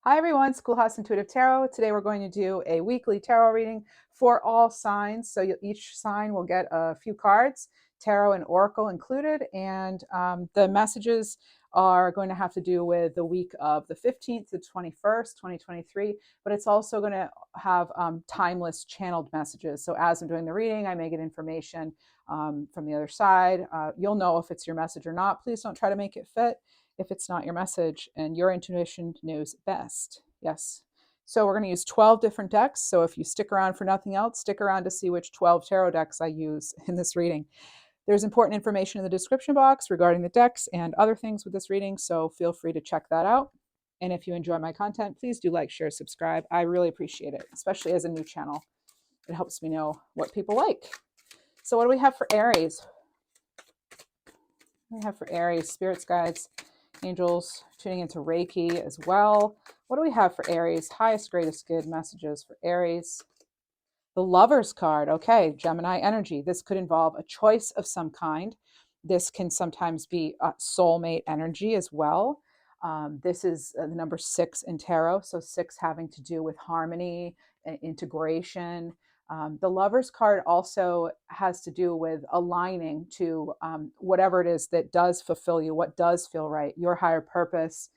Hi everyone, Schoolhouse Intuitive Tarot. Today we're going to do a weekly tarot reading for all signs. So each sign will get a few cards, tarot and oracle included, and the messages are going to have to do with the week of the 15th to 21st, 2023, but it's also going to have timeless channeled messages. So as I'm doing the reading, I may get information from the other side. You'll know if it's your message or not. Please don't try to make it fit if it's not your message, and your intuition knows best. Yes. So we're going to use 12 different decks. So if you stick around for nothing else, stick around to see which 12 tarot decks I use in this reading. There's important information in the description box regarding the decks and other things with this reading, so feel free to check that out. And if you enjoy my content, please do like, share, subscribe. I really appreciate it, especially as a new channel. It helps me know what people like. So what do we have for Aries? What do we have for Aries? Spirits, guides, angels, tuning into Reiki as well. What do we have for Aries? Highest, greatest good messages for Aries. The Lover's card. Okay, Gemini energy. This could involve a choice of some kind. This can sometimes be soulmate energy as well. This is the number 6 in tarot. So 6 having to do with harmony and integration. The Lover's card also has to do with aligning to whatever it is that does fulfill you, what does feel right, your higher purpose.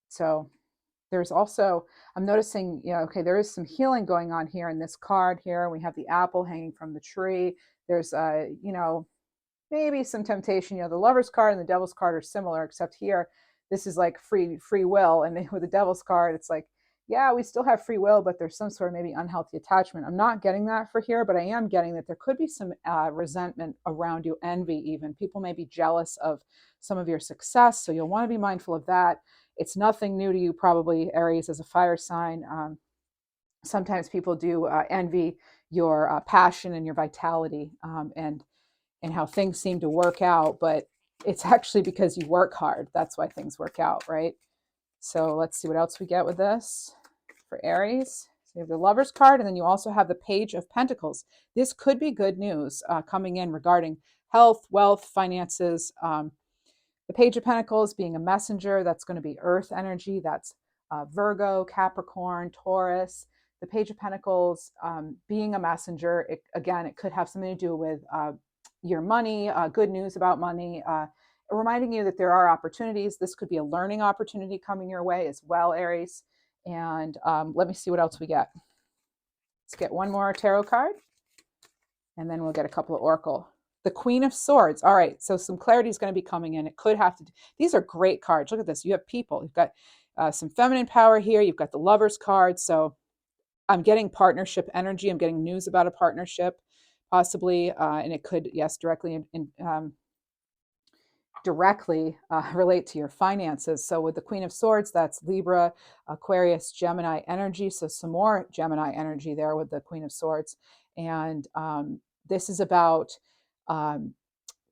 So there's also, I'm noticing, okay, there is some healing going on here in this card here. We have the apple hanging from the tree. There's, maybe some temptation. The Lover's card and the Devil's card are similar, except here, this is like free will. And with the Devil's card, it's like, yeah, we still have free will, but there's some sort of maybe unhealthy attachment. I'm not getting that for here, but I am getting that there could be some resentment around you, envy even. People may be jealous of some of your success, so you'll want to be mindful of that. It's nothing new to you, probably, Aries, as a fire sign. Sometimes people do envy your passion and your vitality and how things seem to work out, but it's actually because you work hard. That's why things work out, right? So let's see what else we get with this for Aries. So you have the Lover's card, and then you also have the Page of Pentacles. This could be good news coming in regarding health, wealth, finances. The Page of Pentacles being a messenger, that's going to be earth energy. That's Virgo, Capricorn, Taurus. The Page of Pentacles being a messenger, it could have something to do with your money, good news about money, reminding you that there are opportunities. This could be a learning opportunity coming your way as well, Aries. And let me see what else we get. Let's get one more tarot card, and then we'll get a couple of oracle. The Queen of Swords. All right, so some clarity is going to be coming in. It could have to, these are great cards. Look at this. You have people. You've got some feminine power here. You've got the Lover's card. So I'm getting partnership energy. I'm getting news about a partnership, possibly, and it could, yes, directly relate to your finances. So with the Queen of Swords, that's Libra, Aquarius, Gemini energy. So some more Gemini energy there with the Queen of Swords. And this is about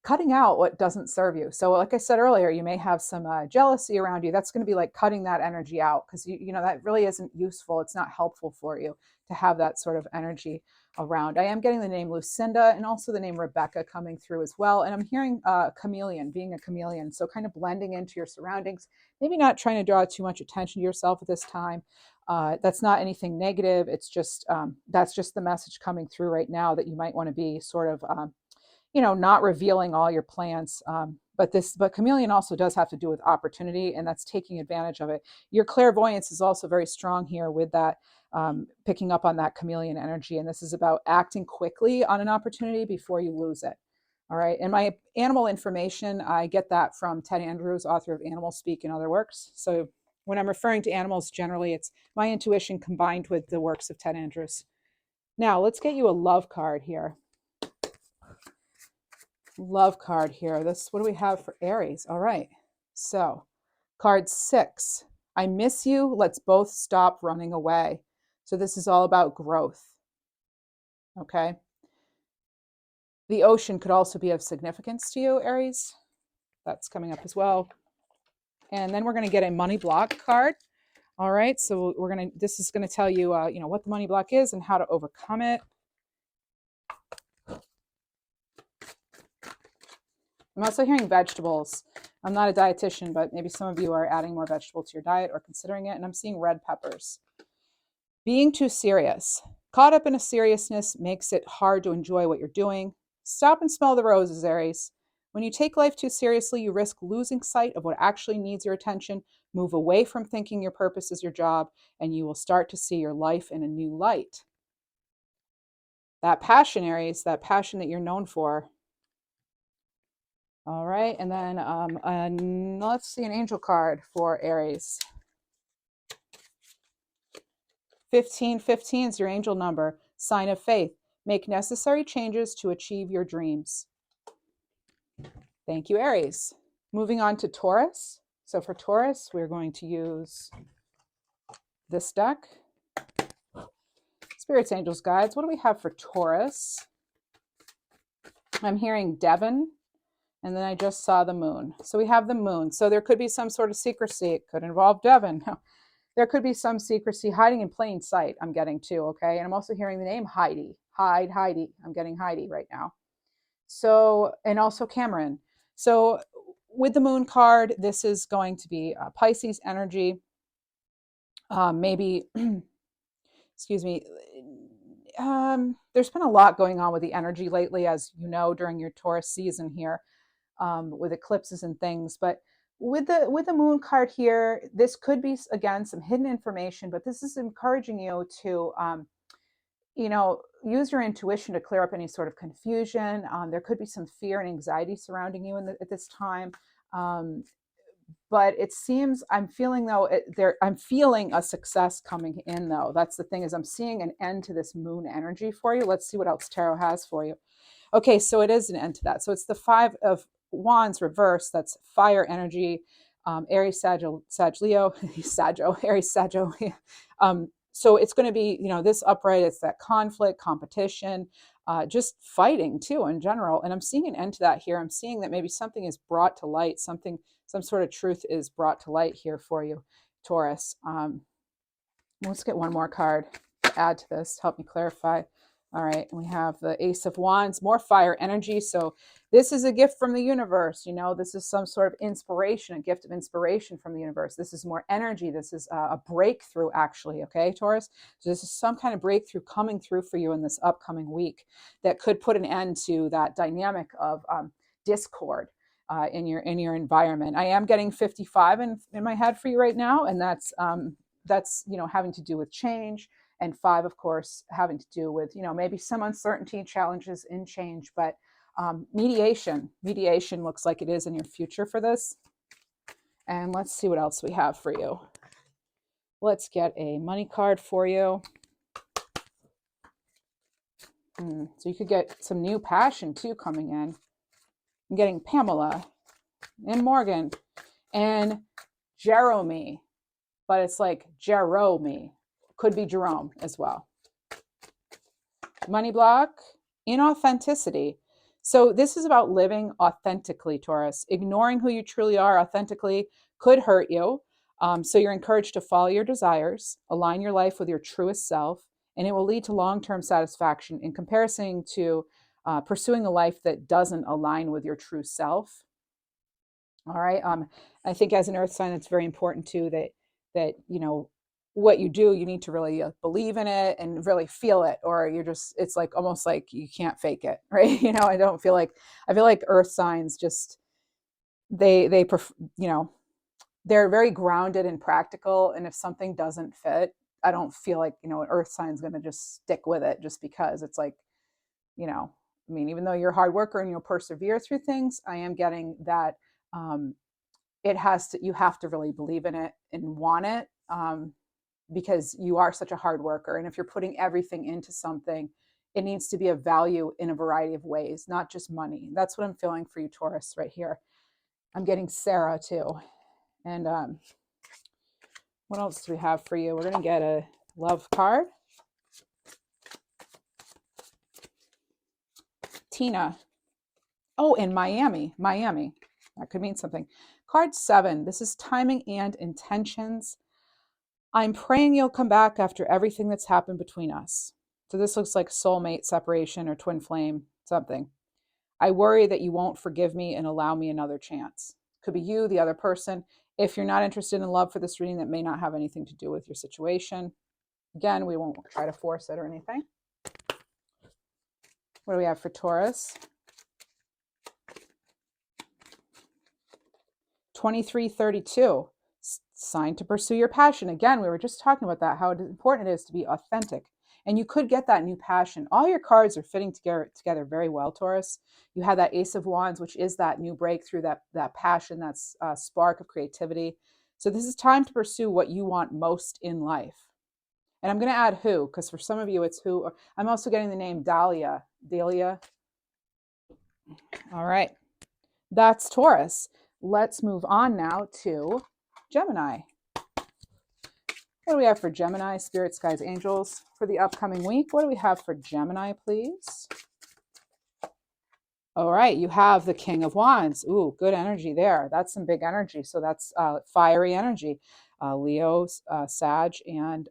cutting out what doesn't serve you. So like I said earlier, you may have some jealousy around you. That's going to be like cutting that energy out, because you know that really isn't useful. It's not helpful for you to have that sort of energy around. I am getting the name Lucinda and also the name Rebecca coming through as well. And I'm hearing chameleon, being a chameleon. So kind of blending into your surroundings, maybe not trying to draw too much attention to yourself at this time. That's not anything negative. It's just, that's just the message coming through right now, that you might want to be sort of, not revealing all your plans. But chameleon also does have to do with opportunity, and that's taking advantage of it. Your clairvoyance is also very strong here with that, picking up on that chameleon energy. And this is about acting quickly on an opportunity before you lose it. All right. And my animal information, I get that from Ted Andrews, author of Animal Speak and other works. So when I'm referring to animals, generally it's my intuition combined with the works of Ted Andrews. Now let's get you a love card here. Love card here. What do we have for Aries? All right. So card 6, I miss you. Let's both stop running away. So this is all about growth. Okay. The ocean could also be of significance to you, Aries. That's coming up as well. And then we're going to get a money block card. All right. So this is going to tell you, what the money block is and how to overcome it. I'm also hearing vegetables. I'm not a dietitian, but maybe some of you are adding more vegetable to your diet or considering it. And I'm seeing red peppers. Being too serious. Caught up in a seriousness makes it hard to enjoy what you're doing. Stop and smell the roses, Aries. When you take life too seriously, you risk losing sight of what actually needs your attention. Move away from thinking your purpose is your job, and you will start to see your life in a new light. That passion, Aries, that passion that you're known for. All right, and then let's see an angel card for Aries. 1515 is your angel number. Sign of faith. Make necessary changes to achieve your dreams. Thank you, Aries. Moving on to Taurus. So for Taurus, we're going to use this deck. Spirits, angels, guides. What do we have for Taurus? I'm hearing Devon, and then I just saw the moon. So we have the moon. So there could be some sort of secrecy. It could involve Devon. There could be some secrecy hiding in plain sight, I'm getting too, okay? And I'm also hearing the name Heidi. Heidi. I'm getting Heidi right now. So, and also Cameron. So with the moon card, this is going to be Pisces energy. Maybe, excuse me, there's been a lot going on with the energy lately, as you know, during your Taurus season here, with eclipses and things. But with the moon card here, this could be, again, some hidden information, but this is encouraging you to use your intuition to clear up any sort of confusion. There could be some fear and anxiety surrounding you at this time. But it seems I'm feeling I'm feeling a success coming in though. That's the thing, is I'm seeing an end to this moon energy for you. Let's see what else tarot has for you. Okay, so it is an end to that. So it's the 5 of Wands reverse. That's fire energy. Aries, Sag, Leo, Aries, Sag, Leo. So it's going to be, this upright, it's that conflict, competition, just fighting too in general. And I'm seeing an end to that here. I'm seeing that maybe something is brought to light, some sort of truth is brought to light here for you, Taurus. Let's get one more card to add to this to help me clarify. All right, and we have the Ace of Wands, more fire energy. So this is a gift from the universe. This is some sort of inspiration, a gift of inspiration from the universe. This is more energy. This is a breakthrough, actually. Okay, Taurus. So this is some kind of breakthrough coming through for you in this upcoming week that could put an end to that dynamic of discord in your environment. I am getting 55 in my head for you right now, and that's having to do with change. And 5, of course, having to do with, maybe some uncertainty, challenges in change, but mediation looks like it is in your future for this. And let's see what else we have for you. Let's get a money card for you. So you could get some new passion too coming in. I'm getting Pamela and Morgan and Jeremy, but it's like Jerome. Could be Jerome as well. Money block, inauthenticity. So this is about living authentically, Taurus. Ignoring who you truly are authentically could hurt you. So you're encouraged to follow your desires, align your life with your truest self, and it will lead to long-term satisfaction in comparison to pursuing a life that doesn't align with your true self. All right. I think as an earth sign, it's very important too that what you do, you need to really believe in it and really feel it, or it's like almost like you can't fake it, right? I feel like earth signs just, they're very grounded and practical. And if something doesn't fit, I don't feel like, an earth sign is going to just stick with it just because it's like, even though you're a hard worker and you'll persevere through things, I am getting that you have to really believe in it and want it. Because you are such a hard worker. And if you're putting everything into something, it needs to be of value in a variety of ways, not just money. That's what I'm feeling for you, Taurus, right here. I'm getting Sarah too. And what else do we have for you? We're going to get a love card. Tina. Oh, and Miami. That could mean something. Card 7. This is timing and intentions. I'm praying you'll come back after everything that's happened between us. So this looks like soulmate separation or twin flame, something. I worry that you won't forgive me and allow me another chance. Could be you, the other person. If you're not interested in love for this reading, that may not have anything to do with your situation. Again, we won't try to force it or anything. What do we have for Taurus? 2332. Sign to pursue your passion. Again, we were just talking about that, how important it is to be authentic. And you could get that new passion. All your cards are fitting together very well, Taurus. You have that Ace of Wands, which is that new breakthrough, that passion, that spark of creativity. So this is time to pursue what you want most in life. And I'm going to add who, because for some of you it's who. I'm also getting the name Dahlia. Delia. All right. That's Taurus. Let's move on now to Gemini. What do we have for Gemini, spirits, guides, angels for the upcoming week? What do we have for Gemini, please? All right, you have the King of Wands. Ooh, good energy there. That's some big energy. So that's fiery energy. Leo, Sag, and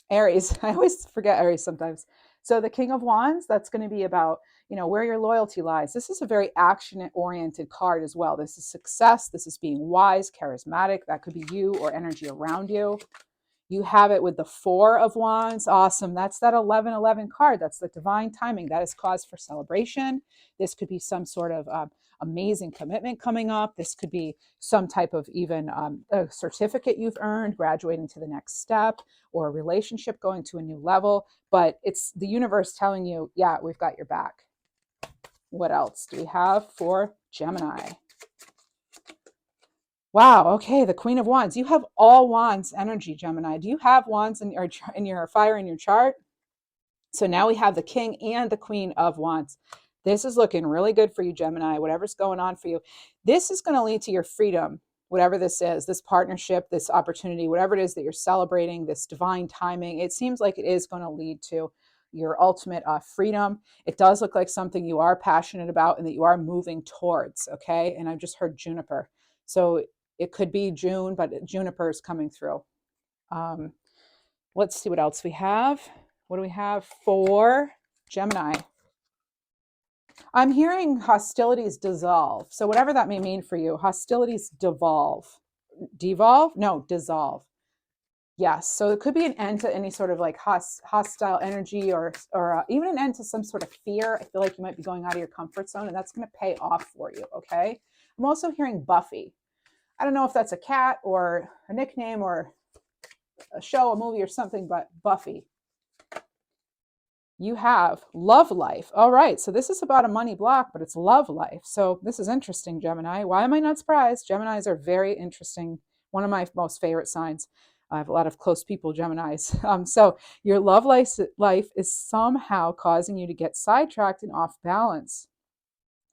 Aries. I always forget Aries sometimes. So the King of Wands, that's going to be about, where your loyalty lies. This is a very action-oriented card as well. This is success. This is being wise, charismatic. That could be you or energy around you. You have it with the Four of Wands. Awesome. That's that 1111 card. That's the divine timing. That is cause for celebration. This could be some sort of amazing commitment coming up. This could be some type of even a certificate you've earned, graduating to the next step, or a relationship going to a new level. But it's the universe telling you, yeah, we've got your back. What else do we have for Gemini? Wow. Okay. The Queen of Wands. You have all Wands energy, Gemini. Do you have Wands in your fire in your chart? So now we have the King and the Queen of Wands. This is looking really good for you, Gemini, whatever's going on for you. This is going to lead to your freedom, whatever this is, this partnership, this opportunity, whatever it is that you're celebrating, this divine timing. It seems like it is going to lead to your ultimate freedom. It does look like something you are passionate about and that you are moving towards, okay? And I've just heard Juniper. So it could be June, but Juniper is coming through. Let's see what else we have. What do we have for Gemini? I'm hearing hostilities dissolve. So whatever that may mean for you, hostilities devolve. Devolve? No, dissolve. Yes. So it could be an end to any sort of like hostile energy or even an end to some sort of fear. I feel like you might be going out of your comfort zone, and that's going to pay off for you, okay? I'm also hearing Buffy. I don't know if that's a cat or a nickname or a show, a movie or something, but Buffy. You have love life. All right. So this is about a money block, but it's love life. So this is interesting, Gemini. Why am I not surprised? Geminis are very interesting. One of my most favorite signs. I have a lot of close people, Geminis. So your love life is somehow causing you to get sidetracked and off balance.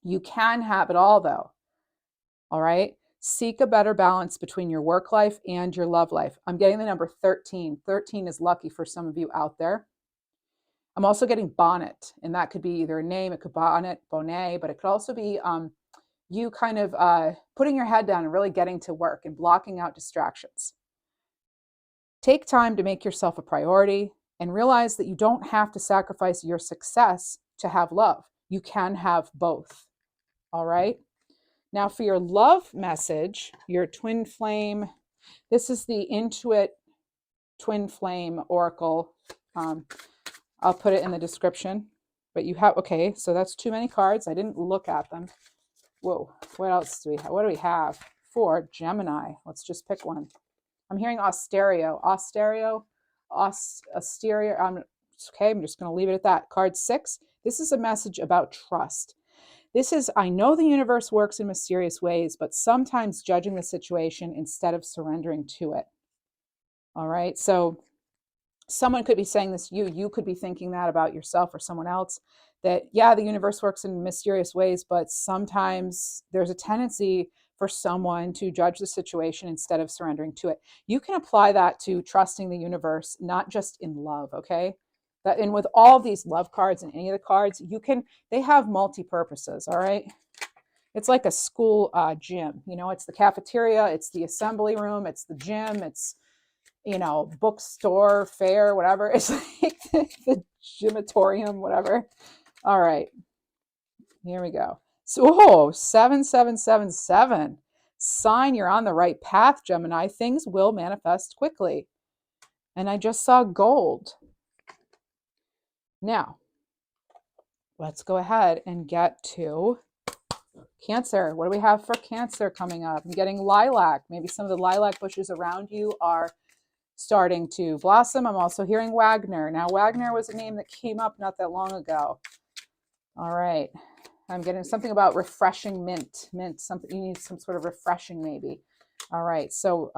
You can have it all, though. All right. Seek a better balance between your work life and your love life. I'm getting the number 13. 13 is lucky for some of you out there. I'm also getting bonnet, and that could be either a name, it could be bonnet, but it could also be you kind of putting your head down and really getting to work and blocking out distractions. Take time to make yourself a priority and realize that you don't have to sacrifice your success to have love. You can have both. All right. Now for your love message, your twin flame, this is the Intuit twin flame oracle. I'll put it in the description, but you have, okay, so that's too many cards. I didn't look at them. Whoa, what else do we have? What do we have for Gemini? Let's just pick one. I'm hearing Austereo. Okay, I'm just going to leave it at that. Card 6. This is a message about trust. This is, I know the universe works in mysterious ways, but sometimes judging the situation instead of surrendering to it. All right, so someone could be saying this to you. You could be thinking that about yourself or someone else, that, yeah, the universe works in mysterious ways, but sometimes there's a tendency for someone to judge the situation instead of surrendering to it. You can apply that to trusting the universe, not just in love, okay? And with all of these love cards and any of the cards, they have multi-purposes, all right? It's like a school gym. It's the cafeteria, it's the assembly room, it's the gym, it's bookstore, fair, whatever. It's like the gymatorium, whatever. All right, here we go. So, oh, 7777. Sign you're on the right path, Gemini. Things will manifest quickly. And I just saw gold. Now, let's go ahead and get to Cancer. What do we have for Cancer coming up? I'm getting lilac. Maybe some of the lilac bushes around you are starting to blossom. I'm also hearing Wagner. Now, Wagner was a name that came up not that long ago. All right. I'm getting something about refreshing mint. Mint, something you need some sort of refreshing maybe. All right. So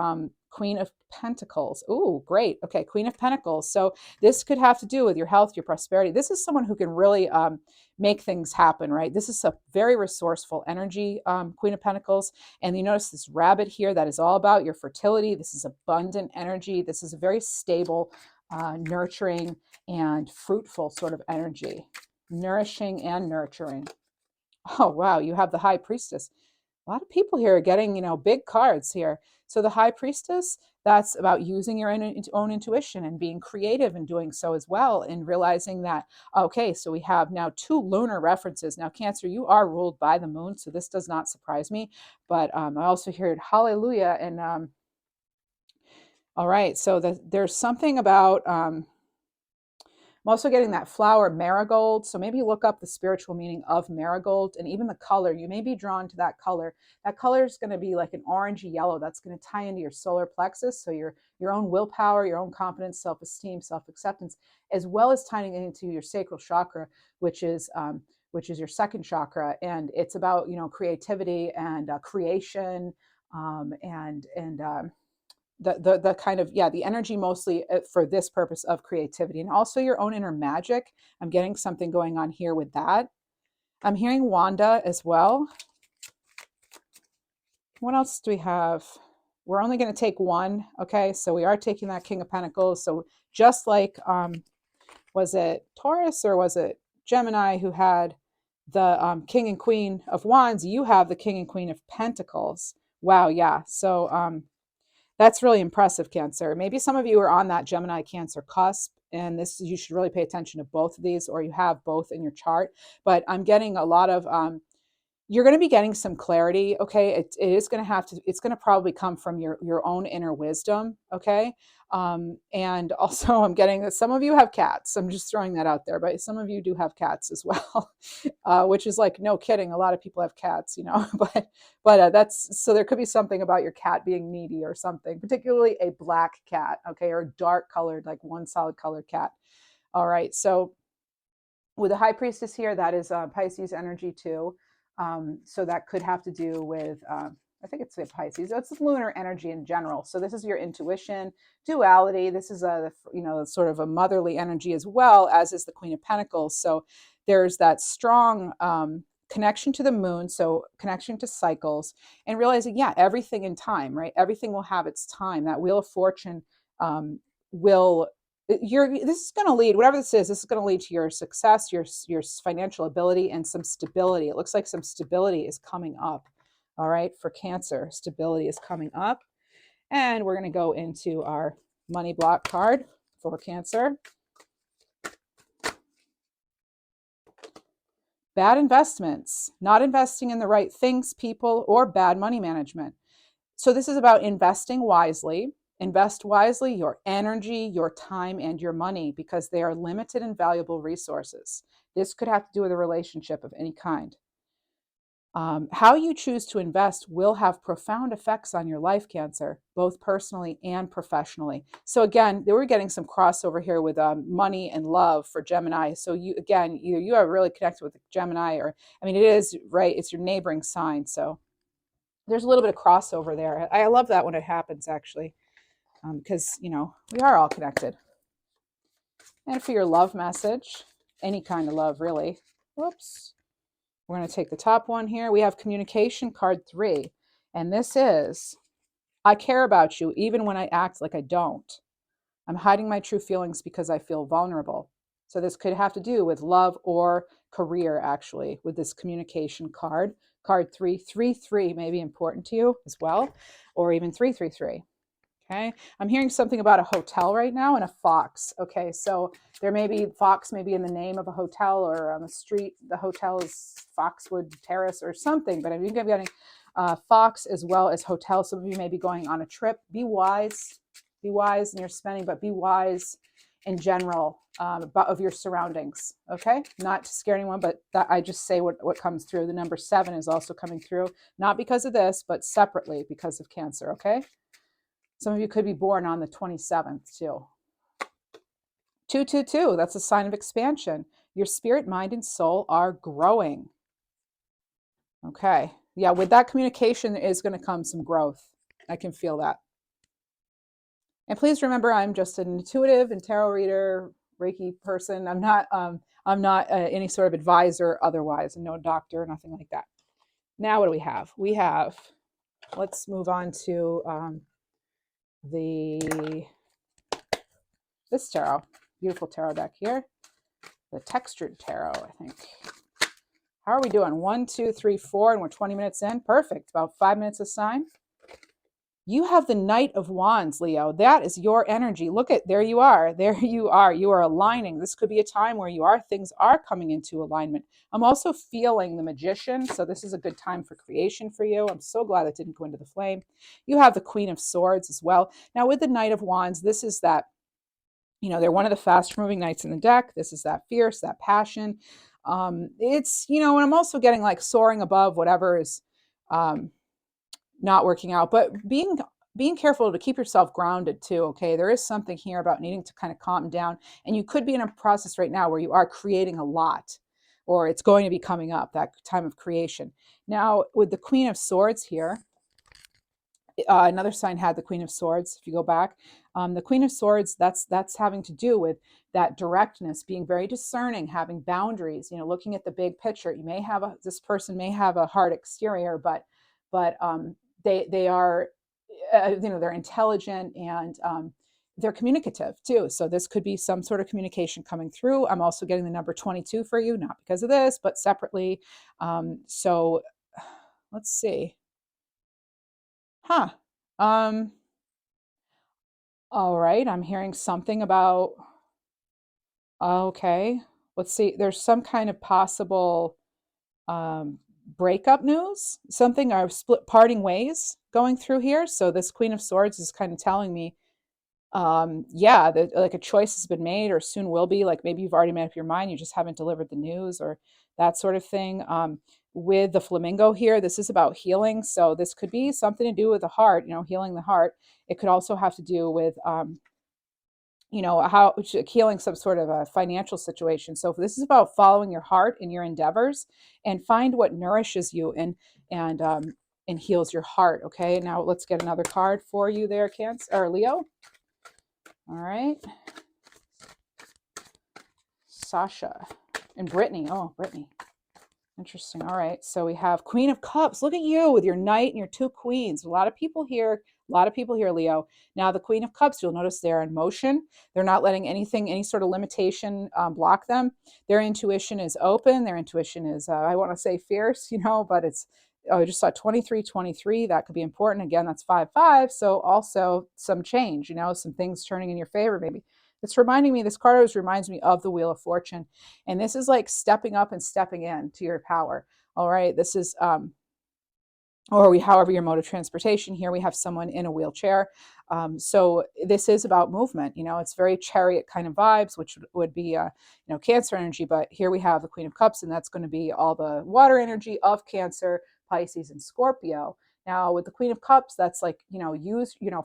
Queen of Pentacles. Ooh, great. Okay, Queen of Pentacles. So this could have to do with your health, your prosperity. This is someone who can really make things happen, right? This is a very resourceful energy, Queen of Pentacles. And you notice this rabbit here, that is all about your fertility. This is abundant energy. This is a very stable, nurturing, and fruitful sort of energy. Nourishing and nurturing. Oh, wow. You have the High Priestess. A lot of people here are getting, big cards here. So the High Priestess, that's about using your own intuition and being creative and doing so as well, and realizing that, okay, so we have now 2 lunar references. Now, Cancer, you are ruled by the moon, so this does not surprise me. But I also heard hallelujah. And all right, so there's something about... I'm also getting that flower marigold. So maybe look up the spiritual meaning of marigold, and even the color. You may be drawn to that color. That color is going to be like an orangey yellow. That's going to tie into your solar plexus. So your own willpower, your own confidence, self-esteem, self-acceptance, as well as tying it into your sacral chakra, which is your second chakra. And it's about, creativity and creation, and the kind of, the energy mostly for this purpose of creativity, and also your own inner magic. I'm getting something going on here with that. I'm hearing Wanda as well. What else do we have? We're only going to take one. Okay, so we are taking that King of Pentacles. So just like was it Taurus or was it Gemini who had the King and Queen of Wands, you have the King and Queen of Pentacles. Wow. Yeah. So that's really impressive, Cancer. Maybe some of you are on that Gemini Cancer cusp, and you should really pay attention to both of these, or you have both in your chart. But I'm getting a lot of you're going to be getting some clarity. Okay, it is going to it's going to probably come from your own inner wisdom. Okay, and also I'm getting that some of you have cats. I'm just throwing that out there, but some of you do have cats as well, which is like, no kidding. A lot of people have cats, but that's, so there could be something about your cat being needy or something, particularly a black cat. Okay, or dark colored, like one solid colored cat. All right, so with the High Priestess here, that is Pisces energy too. So that could have to do with, I think it's Pisces. It's lunar energy in general. So this is your intuition, duality. This is sort of a motherly energy as well, as is the Queen of Pentacles. So there's that strong connection to the moon. So connection to cycles, and realizing, everything in time, right? Everything will have its time. That Wheel of Fortune will... this is going to lead, whatever this is going to lead to your success, your financial ability, and some stability. It looks like some stability is coming up. All right, for Cancer, stability is coming up. And we're going to go into our money block card for Cancer. Bad investments, not investing in the right things, people, or bad money management. So this is about investing wisely. Invest wisely your energy, your time, and your money, because they are limited and valuable resources. This could have to do with a relationship of any kind. How you choose to invest will have profound effects on your life, Cancer, both personally and professionally. So again, we're getting some crossover here with money and love for Gemini. So either you are really connected with Gemini, or, it is, right? It's your neighboring sign. So there's a little bit of crossover there. I love that when it happens, actually, because, we are all connected. And for your love message, any kind of love, really. Whoops. We're going to take the top one here. We have communication card 3. And this is, I care about you even when I act like I don't. I'm hiding my true feelings because I feel vulnerable. So this could have to do with love or career, actually, with this communication card. Card 3. 3-3 may be important to you as well, or even 3-3-3. Okay. I'm hearing something about a hotel right now and a fox. Okay. So there may be fox maybe in the name of a hotel, or on the street, the hotel is Foxwood Terrace or something. But I think I'm getting fox as well as hotel. Some of you may be going on a trip. Be wise. Be wise in your spending, but be wise in general of your surroundings. Okay. Not to scare anyone, but that I just say what comes through. The number 7 is also coming through, not because of this, but separately because of Cancer. Okay. Some of you could be born on the 27th too. 222, that's a sign of expansion. Your spirit, mind, and soul are growing. Okay. Yeah, with that communication is going to come some growth. I can feel that. And please remember, I'm just an intuitive and tarot reader, Reiki person. I'm not any sort of advisor otherwise, and no doctor, nothing like that. Now, what do we have? We have, let's move on to this tarot, beautiful tarot deck here, the textured tarot, I think. How are we doing? 1, 2, 3, 4, and we're 20 minutes in. Perfect. About 5 minutes a sign. You have the Knight of Wands, Leo. That is your energy. Look at, there you are. There you are. You are aligning. This could be a time where things are coming into alignment. I'm also feeling the Magician, so this is a good time for creation for you. I'm so glad it didn't go into the flame. You have the Queen of Swords as well. Now with the Knight of Wands, this is that, they're one of the fast moving knights in the deck. This is that fierce, that passion. It's, and I'm also getting like soaring above whatever is not working out, but being careful to keep yourself grounded too. Okay. There is something here about needing to kind of calm down, and you could be in a process right now where you are creating a lot, or it's going to be coming up, that time of creation. Now with the Queen of Swords here, another sign had the Queen of Swords. If you go back, the Queen of Swords, that's having to do with that directness, being very discerning, having boundaries. Looking at the big picture. You may have this person may have a hard exterior, but they are, they're intelligent, and they're communicative too. So this could be some sort of communication coming through. I'm also getting the number 22 for you, not because of this, but separately. So let's see. Huh. All right. I'm hearing something about, okay. Let's see. There's some kind of possible um, breakup news, something, or split parting ways going through here. So this Queen of Swords is kind of telling me, yeah, that like a choice has been made or soon will be. Like maybe you've already made up your mind, you just haven't delivered the news, or that sort of thing. With the flamingo here, this is about healing. So this could be something to do with the heart, healing the heart. It could also have to do with how healing some sort of a financial situation. So if this is about following your heart in your endeavors, and find what nourishes you and heals your heart. Okay, now let's get another card for you there, Cancer or Leo. All right, Sasha and Brittany. Oh, Brittany. Interesting. All right. So we have Queen of Cups. Look at you with your knight and your 2 queens. A lot of people here, Leo. Now the Queen of Cups, you'll notice they're in motion. They're not letting any sort of limitation block them. Their intuition is open. Their intuition is, I want to say fierce, but it's, I just saw 23. That could be important. Again, that's 5-5. So also some change, some things turning in your favor, maybe. It's reminding me, this card always reminds me of the Wheel of Fortune. And this is like stepping up and stepping in to your power. All right. This is, however your mode of transportation. Here we have someone in a wheelchair. So this is about movement. It's very chariot kind of vibes, which would be, Cancer energy. But here we have the Queen of Cups, and that's going to be all the water energy of Cancer, Pisces, and Scorpio. Now with the Queen of Cups, that's like,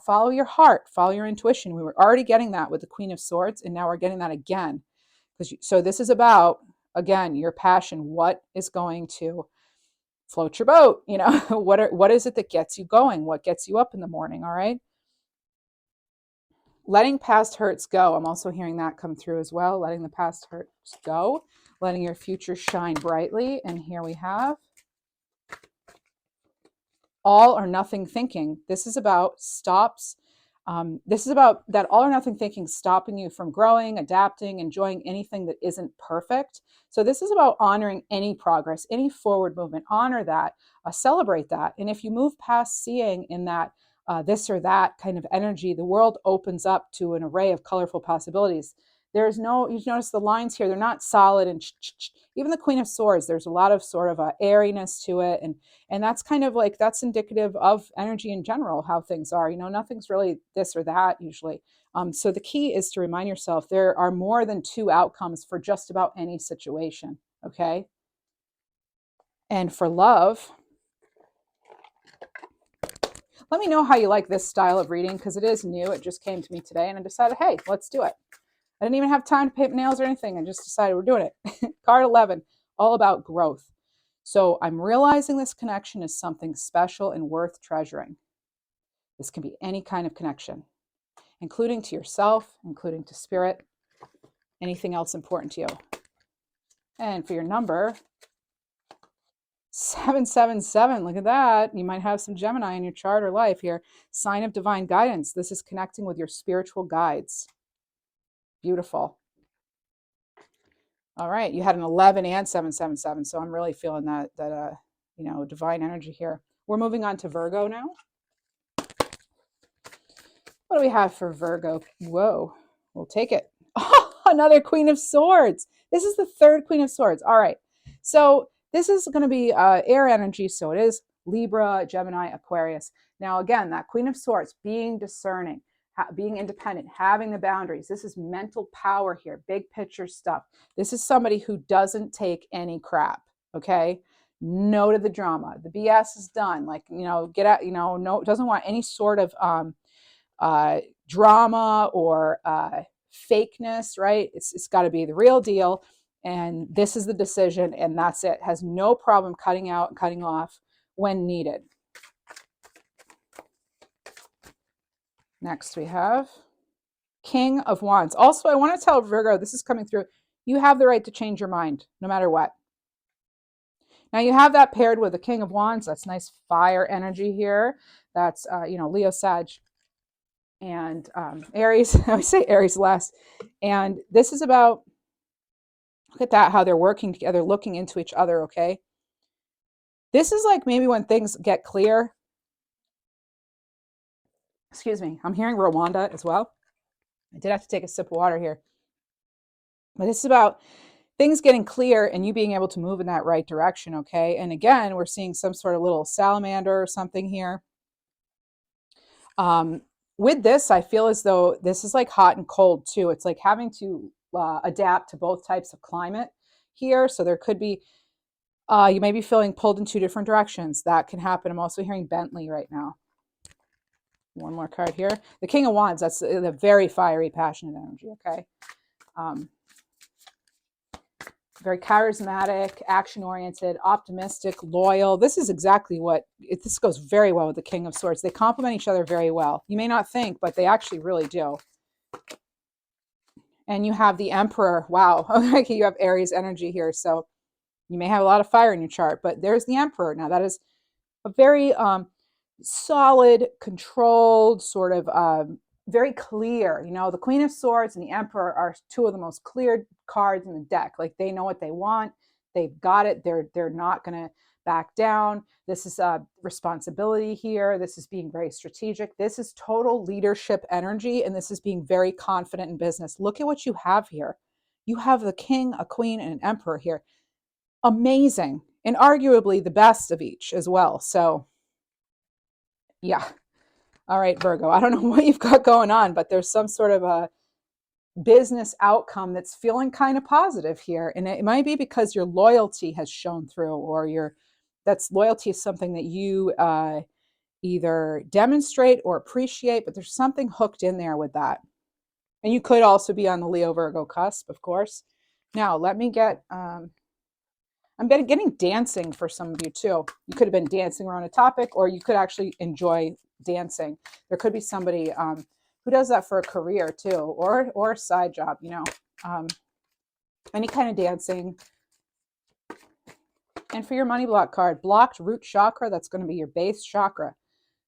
follow your heart, follow your intuition. We were already getting that with the Queen of Swords, and now we're getting that again. So this is about, again, your passion. What is going to float your boat? What is it that gets you going? What gets you up in the morning? All right. Letting past hurts go. I'm also hearing that come through as well. Letting the past hurts go, letting your future shine brightly. And here we have all or nothing thinking. This is about this is about that all or nothing thinking stopping you from growing, adapting, enjoying anything that isn't perfect. So this is about honoring any progress, any forward movement. Honor that, celebrate that. And if you move past seeing in that this or that kind of energy, the world opens up to an array of colorful possibilities. There's no, you notice the lines here, they're not solid and even the Queen of Swords, there's a lot of sort of airiness to it. And that's kind of like, that's indicative of energy in general, how things are, nothing's really this or that usually. So the key is to remind yourself there are more than two outcomes for just about any situation. Okay. And for love, let me know how you like this style of reading, because it is new. It just came to me today and I decided, hey, let's do it. I didn't even have time to paint nails or anything. I just decided we're doing it. Card 11, all about growth. So I'm realizing this connection is something special and worth treasuring. This can be any kind of connection, including to yourself, including to spirit, anything else important to you. And for your number, 777, look at that. You might have some Gemini in your chart or life here. Sign of divine guidance. This is connecting with your spiritual guides. Beautiful. All right, you had an 11 and 777, so I'm really feeling that divine energy here. We're moving on to Virgo now. What do we have for Virgo? Whoa, we'll take it. Oh, another Queen of Swords. This is the third Queen of Swords. All right, so this is going to be air energy, so it is Libra, Gemini, Aquarius. Now, again, that Queen of Swords, being discerning, being independent, having the boundaries. This is mental power here, big picture stuff. This is somebody who doesn't take any crap, okay? No to the drama. The BS is done. Like, get out, no, doesn't want any sort of drama or fakeness, right? It's got to be the real deal. And this is the decision, and that's it. Has no problem cutting out and cutting off when needed. Next we have King of Wands. Also, I want to tell Virgo, this is coming through, you have the right to change your mind no matter what. Now you have that paired with the King of Wands. That's nice fire energy here. That's, Leo, Sag, and Aries. I always say Aries last. And this is about, look at that, how they're working together, looking into each other, okay? This is like maybe when things get clear. Excuse me, I'm hearing Rwanda as well. I did have to take a sip of water here. But this is about things getting clear and you being able to move in that right direction, okay? And again, we're seeing some sort of little salamander or something here. With this, I feel as though this is like hot and cold too. It's like having to adapt to both types of climate here. So there could be, you may be feeling pulled in two different directions. That can happen. I'm also hearing Bentley right now. One more card here. The King of Wands, that's the very fiery, passionate energy, okay? Very charismatic, action-oriented, optimistic, loyal. This is exactly what, this goes very well with the King of Swords. They complement each other very well. You may not think, but they actually really do. And you have the Emperor. Wow. Okay, you have Aries energy here. So you may have a lot of fire in your chart, but there's the Emperor. Now that is a very solid, controlled, sort of very clear. The Queen of Swords and the Emperor are two of the most clear cards in the deck. Like, they know what they want. They've got it. They're not going to back down. This is responsibility here. This is being very strategic. This is total leadership energy, and this is being very confident in business. Look at what you have here. You have the King, a Queen, and an Emperor here. Amazing, and arguably the best of each as well. So yeah. All right, Virgo, I don't know what you've got going on, but there's some sort of a business outcome that's feeling kind of positive here. And it might be because your loyalty has shown through, or that's loyalty is something that you either demonstrate or appreciate, but there's something hooked in there with that. And you could also be on the Leo Virgo cusp, of course. Now, let me get, I'm getting dancing for some of you too. You could have been dancing around a topic, or you could actually enjoy dancing. There could be somebody who does that for a career too, or a side job, any kind of dancing. And for your money block card, blocked root chakra, that's going to be your base chakra.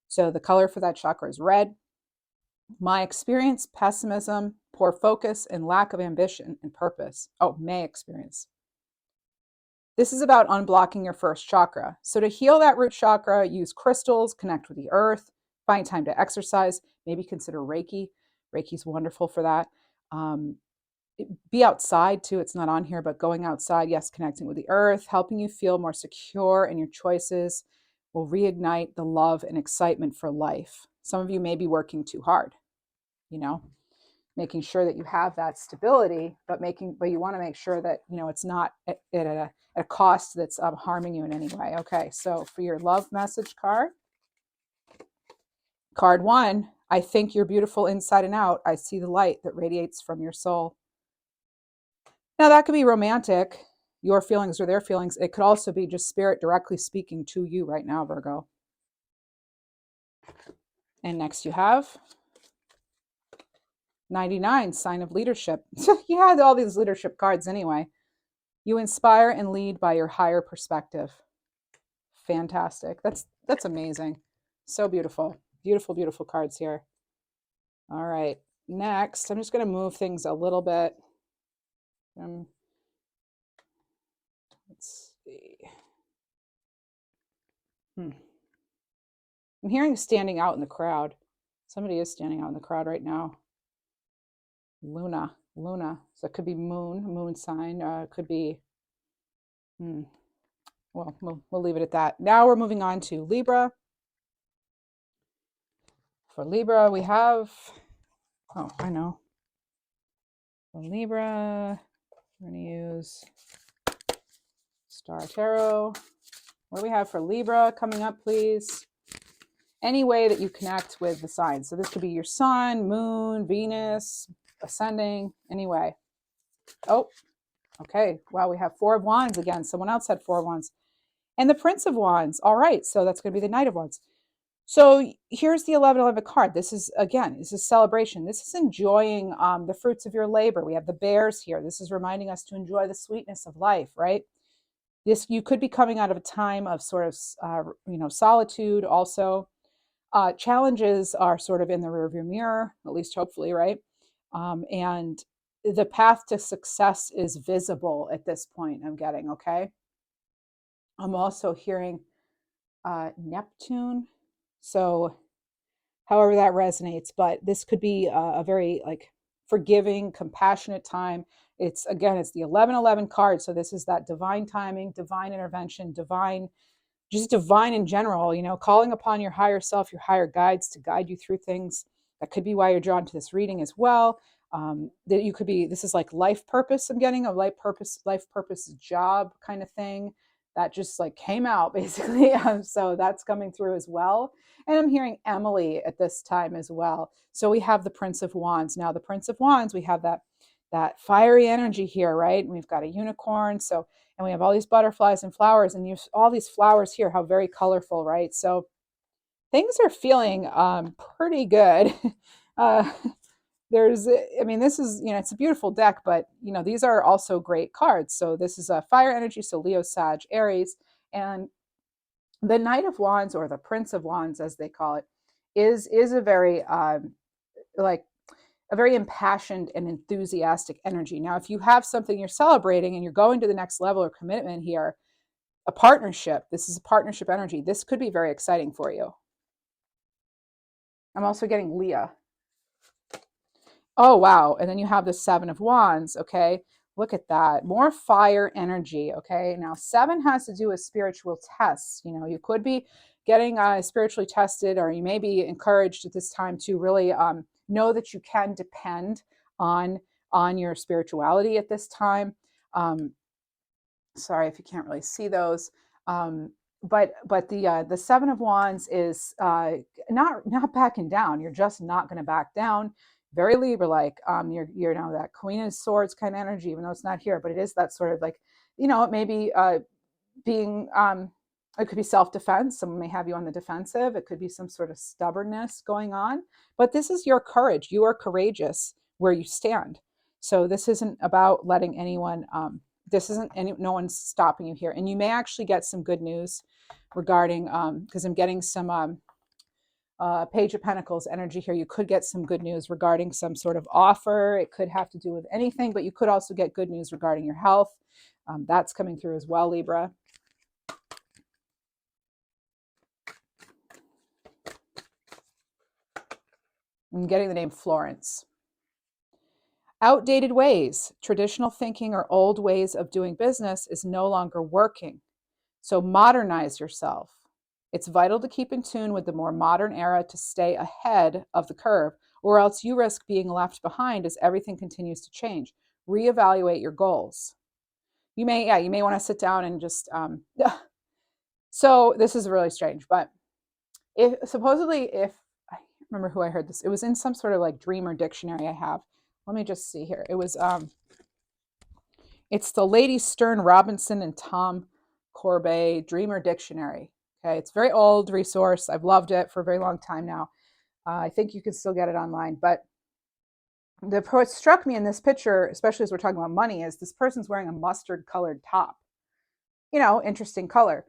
So the color for that chakra is red. My experience, pessimism, poor focus, and lack of ambition and purpose. Oh, may experience. This is about unblocking your first chakra. So to heal that root chakra, use crystals, connect with the earth, Find time to exercise. Maybe consider Reiki. Reiki's wonderful for that. Be outside too. It's not on here, but going outside, yes, connecting with the earth, helping you feel more secure in your choices will reignite the love and excitement for life. Some of you may be working too hard, you know, making sure that you have that stability, but you want to make sure that, you know, it's not at a cost that's harming you in any way. Okay, so for your love message card, card 1, I think you're beautiful inside and out. I see the light that radiates from your soul. Now, that could be romantic, your feelings or their feelings. It could also be just spirit directly speaking to you right now, Virgo. And next you have 99, sign of leadership. You had all these leadership cards anyway. You inspire and lead by your higher perspective. Fantastic. That's amazing. So beautiful. Beautiful, beautiful cards here. All right. Next, I'm just going to move things a little bit. Let's see. I'm hearing standing out in the crowd. Somebody is standing out in the crowd right now. Luna. So it could be moon sign. It could be, well, we'll leave it at that. Now we're moving on to Libra. For Libra, we have, oh, I know. For Libra, we're going to use Star Tarot. What do we have for Libra coming up, please? Any way that you connect with the signs. So this could be your sun, moon, Venus, ascending, anyway. Oh, okay. Wow, we have 4 of Wands again. Someone else had 4 of Wands. And the Prince of Wands. All right, so that's going to be the Knight of Wands. So here's the 1111 card. This is, again, this is celebration. This is enjoying the fruits of your labor. We have the bears here. This is reminding us to enjoy the sweetness of life, right? You could be coming out of a time of sort of, solitude also. Challenges are sort of in the rearview mirror, at least hopefully, right? And the path to success is visible at this point, I'm getting, okay? I'm also hearing Neptune. So however that resonates, but this could be a very forgiving, compassionate time. It's the 1111 card. So this is that divine timing, divine intervention, divine in general, calling upon your higher self, your higher guides to guide you through things. That could be why you're drawn to this reading as well. This is like life purpose. I'm getting a life purpose job kind of thing that just came out basically. So that's coming through as well. And I'm hearing Emily at this time as well. So we have the Prince of Wands. Now the Prince of Wands, we have that fiery energy here, right? And we've got a unicorn. And we have all these butterflies and flowers, and you all these flowers here, how very colorful, right? So things are feeling pretty good. This is, it's a beautiful deck, but, these are also great cards. So this is a fire energy, so Leo, Sag, Aries, and the Knight of Wands, or the Prince of Wands, as they call it, is a very, a very impassioned and enthusiastic energy. Now, if you have something you're celebrating and you're going to the next level or commitment here, a partnership, this is a partnership energy. This could be very exciting for you. I'm also getting Leah. Oh, wow. And then you have the 7 of Wands. Okay. Look at that. More fire energy. Okay. Now 7 has to do with spiritual tests. You could be getting spiritually tested, or you may be encouraged at this time to really know that you can depend on your spirituality at this time. Sorry if you can't really see those. But the 7 of Wands is not backing down. You're just not going to back down. Very Libra-like. You're now that Queen of Swords kind of energy, even though it's not here, but it is that sort of it may be being, it could be self-defense. Someone may have you on the defensive. It could be some sort of stubbornness going on, but this is your courage. You are courageous where you stand. So this isn't about letting anyone, no one's stopping you here. And you may actually get some good news regarding, because I'm getting some Page of Pentacles energy here. You could get some good news regarding some sort of offer. It could have to do with anything, but you could also get good news regarding your health. That's coming through as well, Libra. I'm getting the name Florence. Outdated ways, traditional thinking or old ways of doing business is no longer working. So modernize yourself. It's vital to keep in tune with the more modern era to stay ahead of the curve, or else you risk being left behind as everything continues to change. Reevaluate your goals. You may want to sit down and just, so this is really strange, but if I can't remember who I heard this, it was in some sort of like dreamer dictionary I have. Let me just see here. It was, it's the Lady Stern Robinson and Tom Corbet Dreamer Dictionary. Okay, it's a very old resource. I've loved it for a very long time now. I think you can still get it online. But what struck me in this picture, especially as we're talking about money, is this person's wearing a mustard colored top. Interesting color.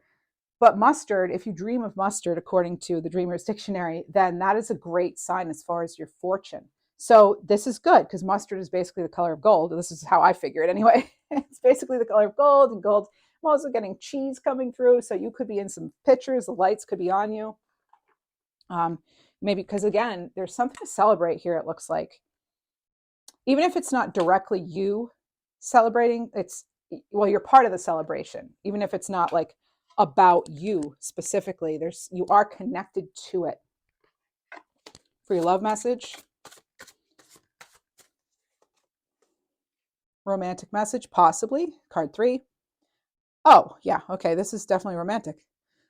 But mustard, if you dream of mustard, according to the Dreamer's Dictionary, then that is a great sign as far as your fortune. So this is good because mustard is basically the color of gold. This is how I figure it anyway. It's basically the color of gold, and gold. I'm also getting cheese coming through, so you could be in some pictures. The lights could be on you. Maybe because, again, there's something to celebrate here, it looks like. Even if it's not directly you celebrating, you're part of the celebration. Even if it's not like about you specifically, you are connected to it. For your love message, romantic message, possibly, card 3. Oh, yeah, okay, this is definitely romantic.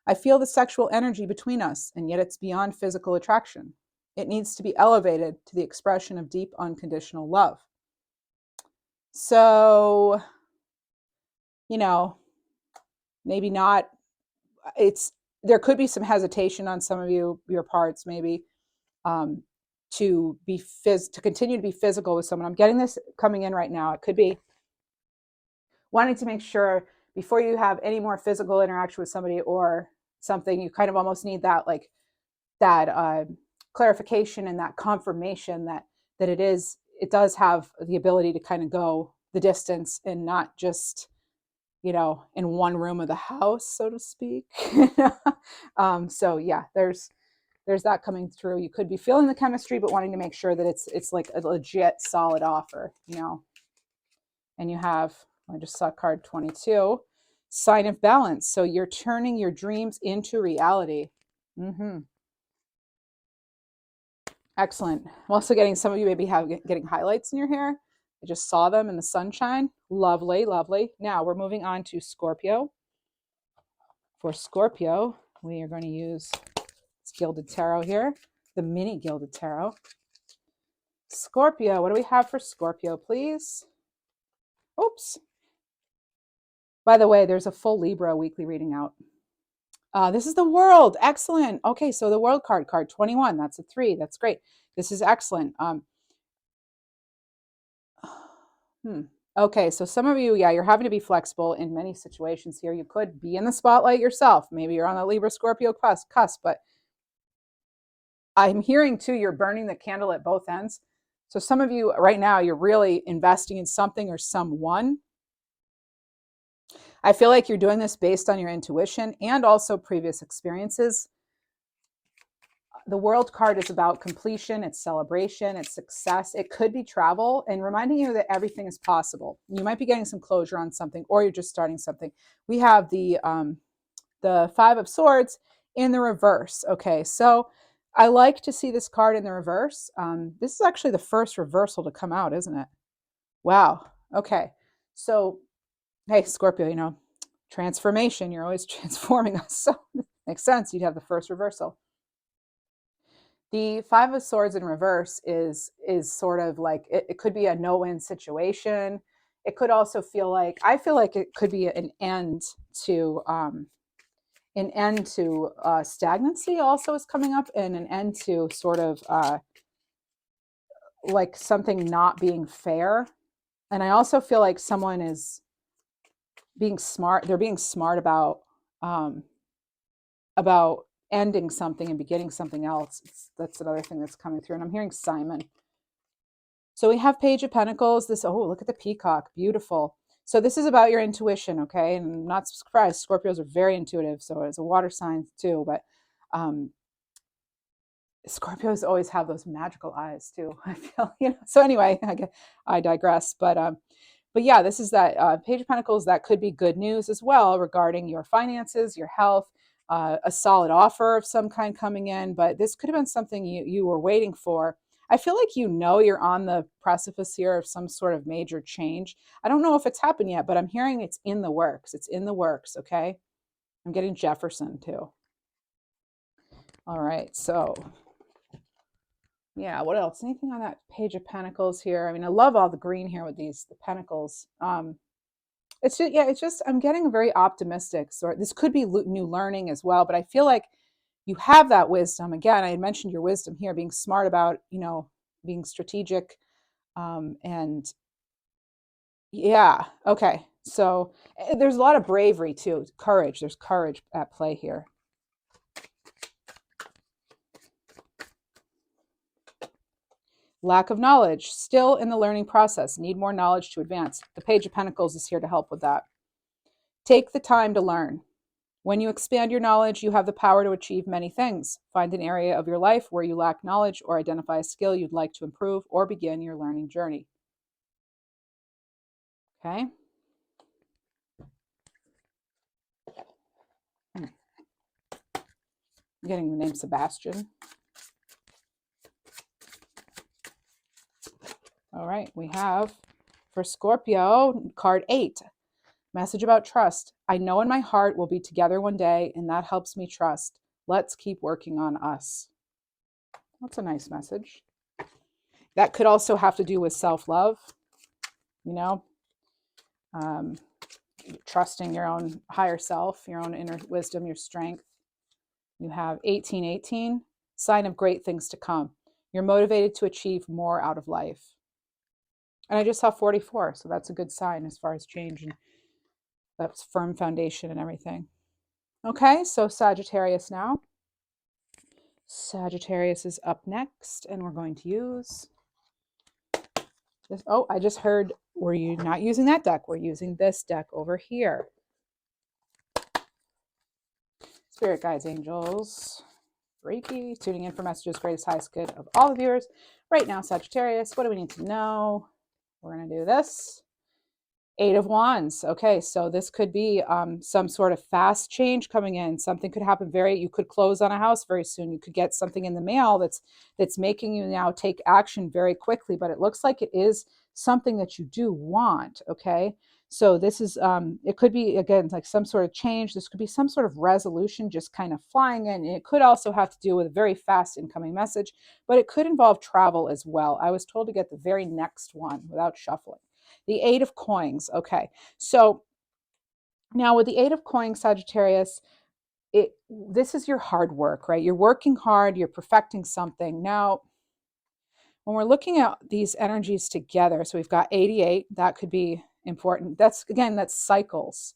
I feel the sexual energy between us, and yet it's beyond physical attraction. It needs to be elevated to the expression of deep, unconditional love. So, maybe not, there could be some hesitation on some of your parts, maybe, to continue to be physical with someone. I'm getting this coming in right now. It could be wanting to make sure before you have any more physical interaction with somebody or something, you kind of almost need that clarification and that confirmation that it does have the ability to kind of go the distance and not just in one room of the house, so to speak. So yeah, there's that coming through. You could be feeling the chemistry, but wanting to make sure that it's like a legit solid offer, And you have, I just saw card 22, sign of balance. So you're turning your dreams into reality. Excellent. I'm also getting some of you maybe getting highlights in your hair. I just saw them in the sunshine. Lovely, lovely. Now we're moving on to Scorpio. For Scorpio, we are going to use this Gilded Tarot here, the mini Gilded Tarot. Scorpio, what do we have for Scorpio, please? Oops. By the way, there's a full Libra weekly reading out. This is the World. Excellent. Okay, so the World card 21. That's a 3. That's great. This is excellent. Okay, so some of you, you're having to be flexible in many situations here. You could be in the spotlight yourself. Maybe you're on the Libra Scorpio cusp, but I'm hearing too, you're burning the candle at both ends. So some of you right now, you're really investing in something or someone. I feel like you're doing this based on your intuition and also previous experiences. The World card is about completion, it's celebration, it's success. It could be travel and reminding you that everything is possible. You might be getting some closure on something, or you're just starting something. We have the 5 of Swords in the reverse. Okay, so I like to see this card in the reverse. This is actually the first reversal to come out, isn't it? Wow. Okay. So, hey, Scorpio, transformation. You're always transforming us. So it makes sense. You'd have the first reversal. The 5 of Swords in reverse is sort of like, it could be a no-win situation. It could also I feel like it could be an end to stagnancy also is coming up, and an end to sort of like something not being fair. And I also feel like someone is being smart. They're being smart about ending something and beginning something else. That's another thing that's coming through. And I'm hearing Simon. So we have Page of Pentacles. Look at the peacock. Beautiful. So this is about your intuition, okay? And I'm not surprised. Scorpios are very intuitive. So it's a water sign too. But Scorpios always have those magical eyes too. I feel, So anyway, I digress. But yeah, this is that Page of Pentacles. That could be good news as well regarding your finances, your health, a solid offer of some kind coming in. But this could have been something you were waiting for. I feel like you're on the precipice here of some sort of major change. I don't know if it's happened yet, but I'm hearing it's in the works. It's in the works. Okay, I'm getting Jefferson too. All right, so yeah, what else? Anything on that Page of Pentacles here? I mean, I love all the green here with the pentacles. It's just, yeah, it's just, I'm getting very optimistic. So this could be new learning as well, but I feel like you have that wisdom. Again, I had mentioned your wisdom here, being smart about, being strategic. And yeah, okay. So there's a lot of bravery too, courage. There's courage at play here. Lack of knowledge, still in the learning process, need more knowledge to advance. The Page of Pentacles is here to help with that. Take the time to learn. When you expand your knowledge, you have the power to achieve many things. Find an area of your life where you lack knowledge or identify a skill you'd like to improve or begin your learning journey. Okay? I'm getting the name Sebastian. All right, we have for Scorpio, card 8. Message about trust. I know in my heart we'll be together one day, and that helps me trust. Let's keep working on us. That's a nice message. That could also have to do with self-love, trusting your own higher self, your own inner wisdom, your strength. You have 1818, sign of great things to come. You're motivated to achieve more out of life. And I just saw 44, so that's a good sign as far as change, and that's firm foundation and everything. Okay, so Sagittarius now. Sagittarius is up next, and we're going to use this. Oh, I just heard, we're not using that deck. We're using this deck over here. Spirit guides, angels, Reiki, tuning in for messages, greatest, highest good of all the viewers. Right now, Sagittarius, what do we need to know? We're going to do this. 8 of Wands. Okay, so this could be some sort of fast change coming in. Something could happen you could close on a house very soon. You could get something in the mail that's making you now take action very quickly, but it looks like it is something that you do want, okay? So this is, it could be, again, like some sort of change. This could be some sort of resolution just kind of flying in. It could also have to do with a very fast incoming message, but it could involve travel as well. I was told to get the very next one without shuffling. The 8 of Coins. Okay, so now with the 8 of Coins, Sagittarius, this is your hard work, right? You're working hard, you're perfecting something. Now, when we're looking at these energies together, so we've got 88, that could be important. That's cycles.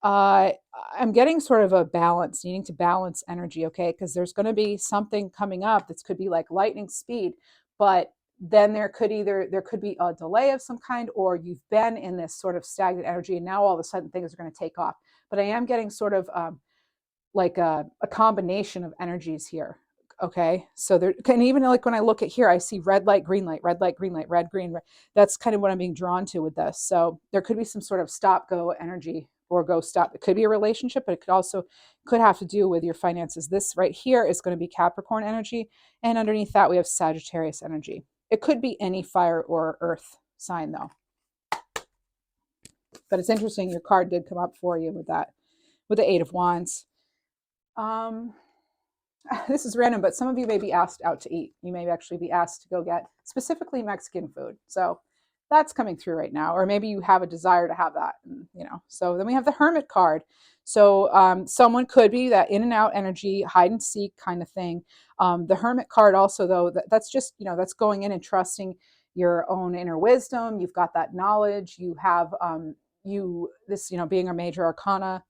I'm getting sort of a balance, needing to balance energy, okay? Because there's going to be something coming up that could be like lightning speed, but then there could be a delay of some kind, or you've been in this sort of stagnant energy and now all of a sudden things are going to take off. But I am getting sort of like a combination of energies here. Okay, so there can, even like when I look at here, I see red light, green light, red light, green light, red, green, red. That's kind of what I'm being drawn to with this. So there could be some sort of stop go energy, or go stop. It could be a relationship, but it could have to do with your finances. This right here is going to be Capricorn energy, and underneath that we have Sagittarius energy. It could be any fire or earth sign though. But it's interesting, your card did come up for you with that, with the 8 of Wands. This is random, but some of you may be asked out to eat. You may actually be asked to go get specifically Mexican food. So that's coming through right now. Or maybe you have a desire to have that, So then we have the Hermit card. So someone could be that in and out energy, hide and seek kind of thing. The Hermit card also, though, that's just, that's going in and trusting your own inner wisdom. You've got that knowledge. You have being a major arcana.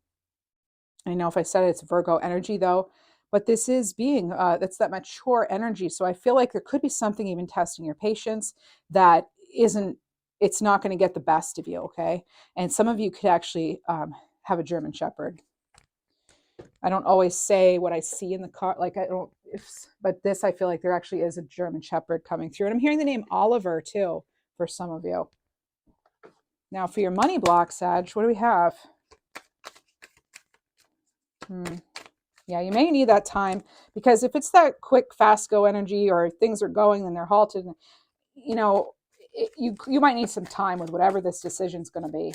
I know if I said it's Virgo energy though, but this is being, that's that mature energy. So I feel like there could be something even testing your patience that it's not going to get the best of you. Okay. And some of you could actually have a German Shepherd. I don't always say what I see in the card. Like but this, I feel like there actually is a German Shepherd coming through. And I'm hearing the name Oliver too for some of you. Now for your money block, Sag, what do we have? Yeah, you may need that time, because if it's that quick, fast go energy, or things are going and they're halted, you know, you might need some time with whatever this decision is going to be.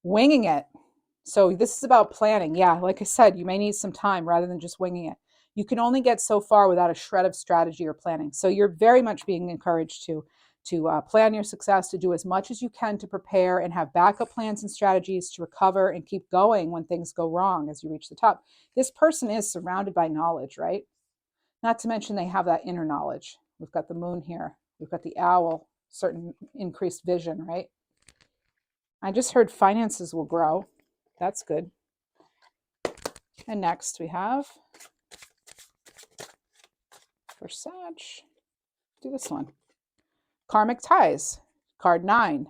Winging it. So this is about planning. Yeah, like I said, you may need some time rather than just winging it. You can only get so far without a shred of strategy or planning. So you're very much being encouraged to plan your success, to do as much as you can to prepare and have backup plans and strategies to recover and keep going when things go wrong as you reach the top. This person is surrounded by knowledge, right? Not to mention they have that inner knowledge. We've got the moon here. We've got the owl, certain increased vision, right? I just heard finances will grow. That's good. And next we have, for Sag, do this one. Karmic ties, card 9.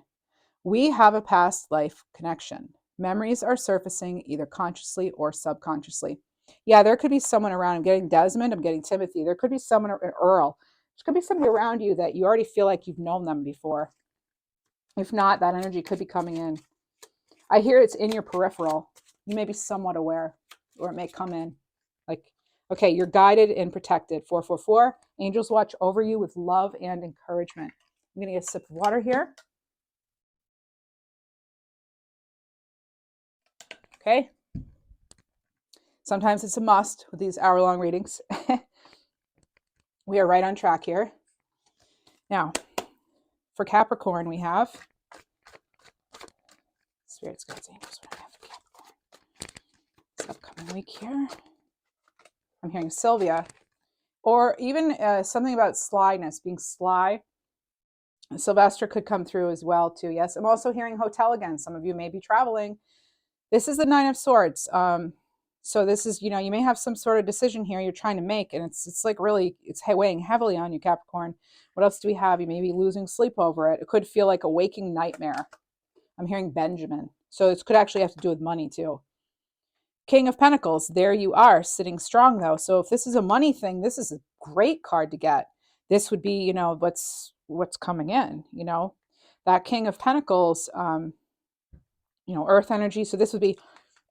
We have a past life connection. Memories are surfacing either consciously or subconsciously. Yeah, there could be someone around. I'm getting Desmond, I'm getting Timothy. There could be someone, an Earl. There could be somebody around you that you already feel like you've known them before. If not, that energy could be coming in. I hear it's in your peripheral. You may be somewhat aware, or it may come in. Like, okay, you're guided and protected. 444, angels watch over you with love and encouragement. I'm going to get a sip of water here. Okay. Sometimes it's a must with these hour-long readings. We are right on track here. Now, for Capricorn, we have Spirits, Guides, Angels. What do I have for Capricorn this upcoming week here? I'm hearing Sylvia, or even something about slyness, being sly. Sylvester could come through as well too. Yes, I'm also hearing hotel again. Some of you may be traveling. This is the 9 of Swords. So this is, you may have some sort of decision here you're trying to make, and it's like really, it's weighing heavily on you, Capricorn. What else do we have? You may be losing sleep over it. It could feel like a waking nightmare. I'm hearing Benjamin. So this could actually have to do with money too. King of Pentacles, there you are, sitting strong though. So if this is a money thing, this is a great card to get. This would be, what's coming in, that King of Pentacles, earth energy. So this would be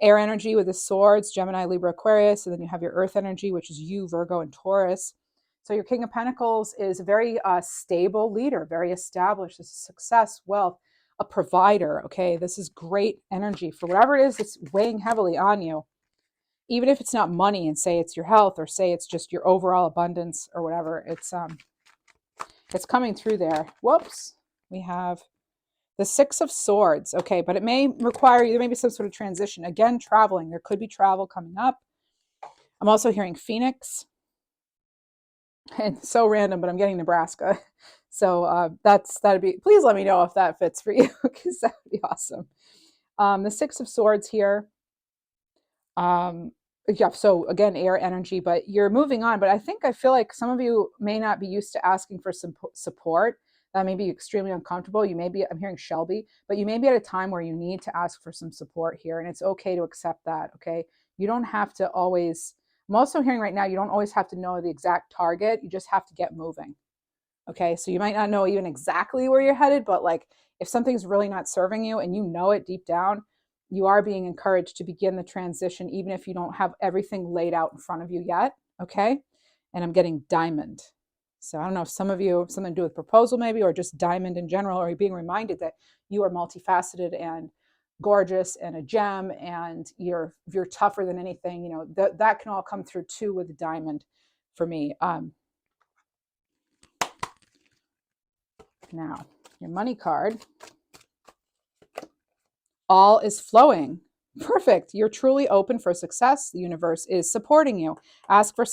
air energy with the swords, Gemini, Libra, Aquarius, and then you have your earth energy, which is you, Virgo, and Taurus. So your King of Pentacles is a very stable leader, very established. This is success, wealth, a provider. Okay, this is great energy for whatever it is that's weighing heavily on you. Even if it's not money, and say it's your health, or say it's just your overall abundance or whatever, it's coming through there. Whoops, we have the 6 of Swords. Okay, but it may require you, there may be some sort of transition. Again, traveling. There could be travel coming up. I'm also hearing Phoenix. And so random, but I'm getting Nebraska. So that'd be, please let me know if that fits for you, because that would be awesome. The 6 of Swords here. Yeah, so again, air energy, but you're moving on. But I feel like some of you may not be used to asking for some support. That may be extremely uncomfortable. You may be, I'm hearing Shelby, but you may be at a time where you need to ask for some support here, and it's okay to accept that, okay? You don't have to always, I'm also hearing right now, you don't always have to know the exact target. You just have to get moving, okay? So you might not know even exactly where you're headed, but like if something's really not serving you and you know it deep down, you are being encouraged to begin the transition, even if you don't have everything laid out in front of you yet, okay? And I'm getting Diamond. So I don't know if some of you have something to do with proposal maybe, or just diamond in general, or you're being reminded that you are multifaceted and gorgeous and a gem, and you're tougher than anything. That can all come through too with the diamond for me. Now, your money card. All is flowing. Perfect. You're truly open for success. The universe is supporting you. Ask for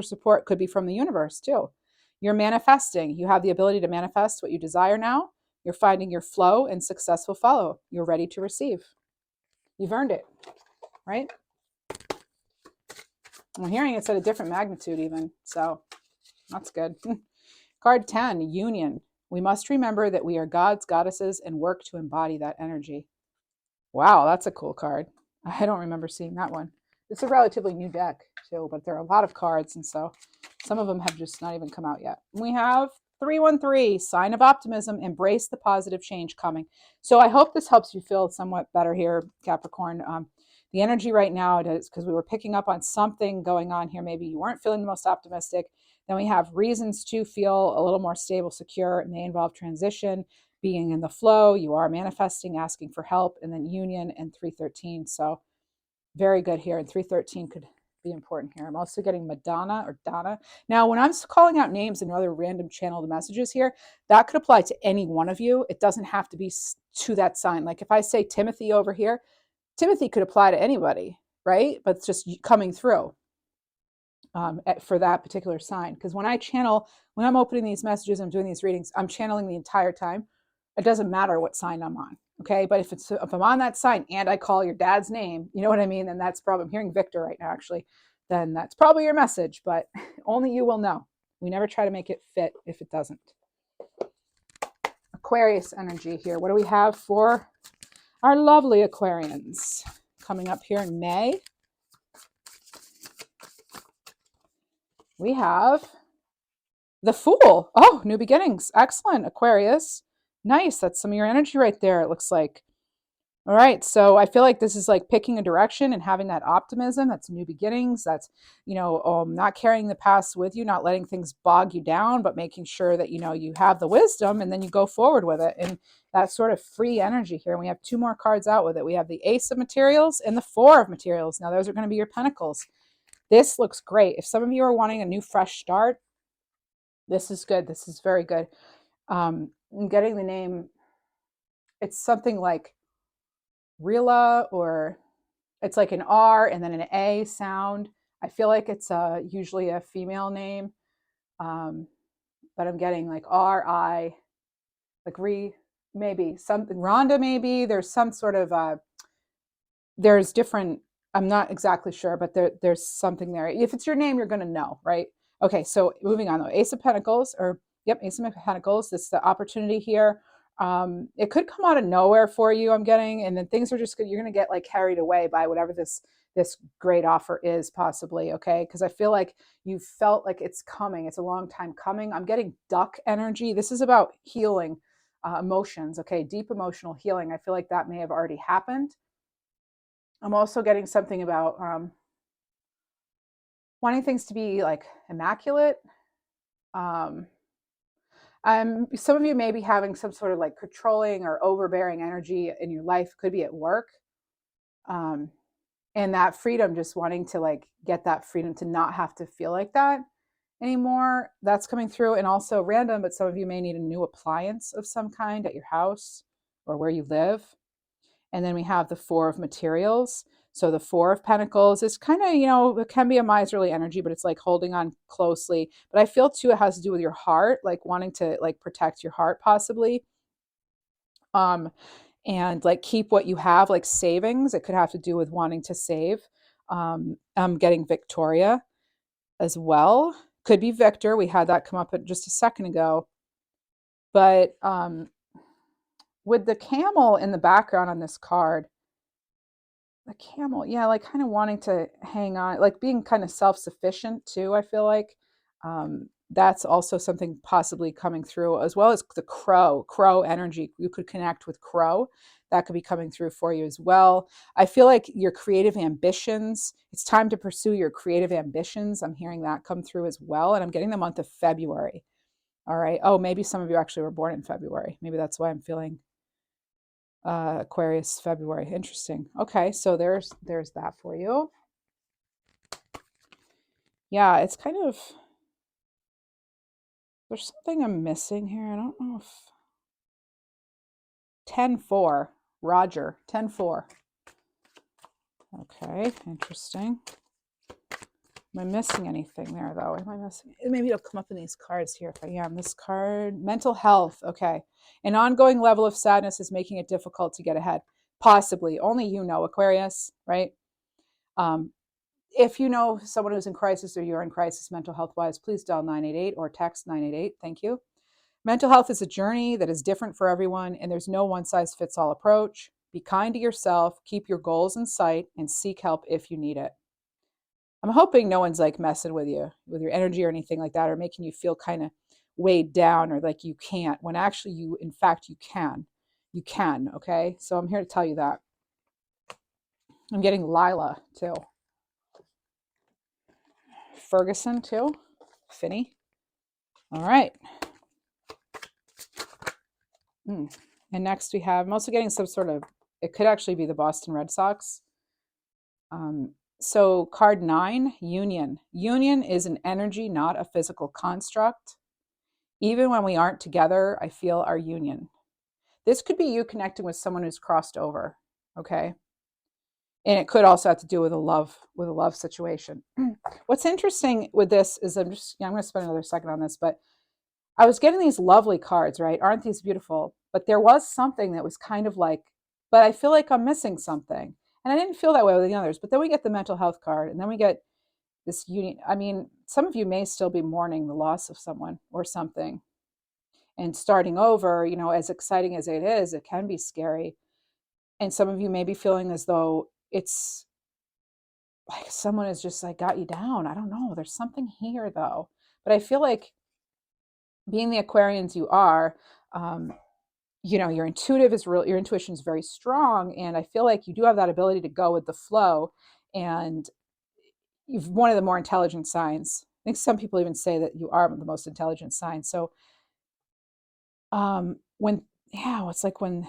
support. Could be from the universe too. You're manifesting. You have the ability to manifest what you desire now. You're finding your flow, and success will follow. You're ready to receive. You've earned it, right? I'm hearing it's at a different magnitude even, so that's good. Card 10, Union. We must remember that we are gods, goddesses, and work to embody that energy. Wow, that's a cool card. I don't remember seeing that one. It's a relatively new deck too, but there are a lot of cards, and so some of them have just not even come out yet. We have 313, sign of optimism, embrace the positive change coming. So I hope this helps you feel somewhat better here, Capricorn. The energy right now, it is because we were picking up on something going on here. Maybe you weren't feeling the most optimistic. Then we have reasons to feel a little more stable, secure. It may involve transition, being in the flow. You are manifesting, asking for help, and then union and 313. So very good here. And 313 could be important here. I'm also getting Madonna or Donna. Now, when I'm calling out names and other random channeled messages here, that could apply to any one of you. It doesn't have to be to that sign. Like if I say Timothy over here, Timothy could apply to anybody, right? But it's just coming through for that particular sign. Because when I'm opening these messages, I'm doing these readings, I'm channeling the entire time. It doesn't matter what sign I'm on. Okay. But if I'm on that sign and I call your dad's name, you know what I mean? Then that's probably, I'm hearing Victor right now, actually, then that's probably your message, but only you will know. We never try to make it fit if it doesn't. Aquarius energy here. What do we have for our lovely Aquarians coming up here in May? We have the Fool. Oh, new beginnings. Excellent, Aquarius. Nice. That's some of your energy right there, it looks like. All right. So I feel like this is like picking a direction and having that optimism. That's new beginnings. That's, not carrying the past with you, not letting things bog you down, but making sure that, you have the wisdom and then you go forward with it. And that sort of free energy here. And we have two more cards out with it. We have the Ace of Materials and the Four of Materials. Now, those are going to be your pentacles. This looks great. If some of you are wanting a new, fresh start, this is good. This is very good. I'm getting the name. It's something like Rila, or it's like an R and then an A sound. I feel like it's usually a female name, but I'm getting like R-I, like maybe something, Rhonda maybe. There's some sort of, there's different, I'm not exactly sure, but there's something there. If it's your name, you're going to know, right? Okay, so moving on though. Ace of Pentacles, Ace of Pentacles. This is the opportunity here. It could come out of nowhere for you, I'm getting, and then things are just good. You're going to get like carried away by whatever this great offer is, possibly. Okay, because I feel like you felt like it's coming. It's a long time coming. I'm getting duck energy. This is about healing emotions. Okay, deep emotional healing. I feel like that may have already happened. I'm also getting something about wanting things to be like immaculate. Some of you may be having some sort of like controlling or overbearing energy in your life. Could be at work. And that freedom, just wanting to like get that freedom to not have to feel like that anymore. That's coming through. And also random, but some of you may need a new appliance of some kind at your house or where you live. And then we have the Four of Materials. So the Four of Pentacles is kind of, it can be a miserly energy, but it's like holding on closely. But I feel too, it has to do with your heart, like wanting to like protect your heart possibly. And like keep what you have, like savings. It could have to do with wanting to save. I'm getting Victoria as well. Could be Victor. We had that come up just a second ago. But with the camel in the background on this card, the camel, yeah, like kind of wanting to hang on, like being kind of self-sufficient too, I feel like. That's also something possibly coming through, as well as the crow energy. You could connect with crow. That could be coming through for you as well. I feel like your creative ambitions, it's time to pursue your creative ambitions. I'm hearing that come through as well. And I'm getting the month of February. All right. Oh, maybe some of you actually were born in February. Maybe that's why I'm feeling Aquarius February. Interesting. Okay, so there's that for you. Yeah, it's kind of, there's something I'm missing here. I don't know if 10-4, Roger, 10-4. Okay, interesting. Am I missing anything there though? Am I missing? Maybe it'll come up in these cards here if I am. This card, mental health. Okay. An ongoing level of sadness is making it difficult to get ahead. Possibly. Only you know, Aquarius, right? If you know someone who's in crisis or you're in crisis mental health wise, please dial 988 or text 988. Thank you. Mental health is a journey that is different for everyone, and there's no one size fits all approach. Be kind to yourself, keep your goals in sight, and seek help if you need it. I'm hoping no one's like messing with you, with your energy or anything like that, or making you feel kind of weighed down or like you can't, when actually you, in fact, you can. You can, okay? So I'm here to tell you that. I'm getting Lila too. Ferguson too. Finney. All right. And next we have, I'm also getting some sort of, it could actually be the Boston Red Sox. So card 9, Union. Union is an energy, not a physical construct. Even when we aren't together, I feel our union. This could be you connecting with someone who's crossed over, okay? And it could also have to do with a love situation. What's interesting with this is I'm going to spend another second on this, but I was getting these lovely cards, right? Aren't these beautiful? But there was something that was kind of like, but I feel like I'm missing something. And I didn't feel that way with the others. But then we get the mental health card, and then we get this union. I mean, some of you may still be mourning the loss of someone or something. And starting over, as exciting as it is, it can be scary. And some of you may be feeling as though it's like someone has just like got you down. I don't know. There's something here though. But I feel like being the Aquarians you are, your your intuition is very strong. And I feel like you do have that ability to go with the flow. And you've one of the more intelligent signs. I think some people even say that you are the most intelligent sign. So it's like when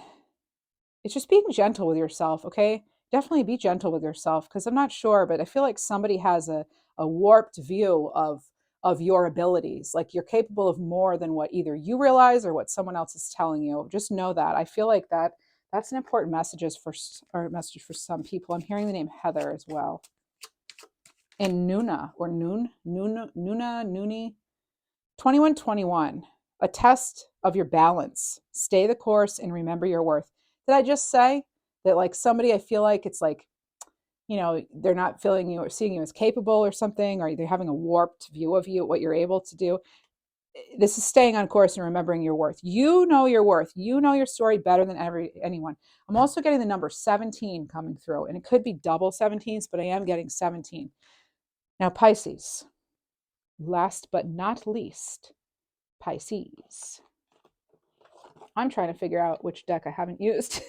it's just being gentle with yourself, okay? Definitely be gentle with yourself, because I'm not sure, but I feel like somebody has a warped view of your abilities. Like you're capable of more than what either you realize or what someone else is telling you. Just know that. I feel like that's an important message for some people. I'm hearing the name Heather as well. And Nuna or Nuna, Noonie, 2121, a test of your balance. Stay the course and remember your worth. Did I just say that like somebody, I feel like it's like, they're not feeling you or seeing you as capable or something, or they're having a warped view of you, what you're able to do. This is staying on course and remembering your worth. You know your worth. You know your story better than anyone. I'm also getting the number 17 coming through, and it could be double 17s, but I am getting 17. Now, Pisces, last but not least, Pisces. I'm trying to figure out which deck I haven't used.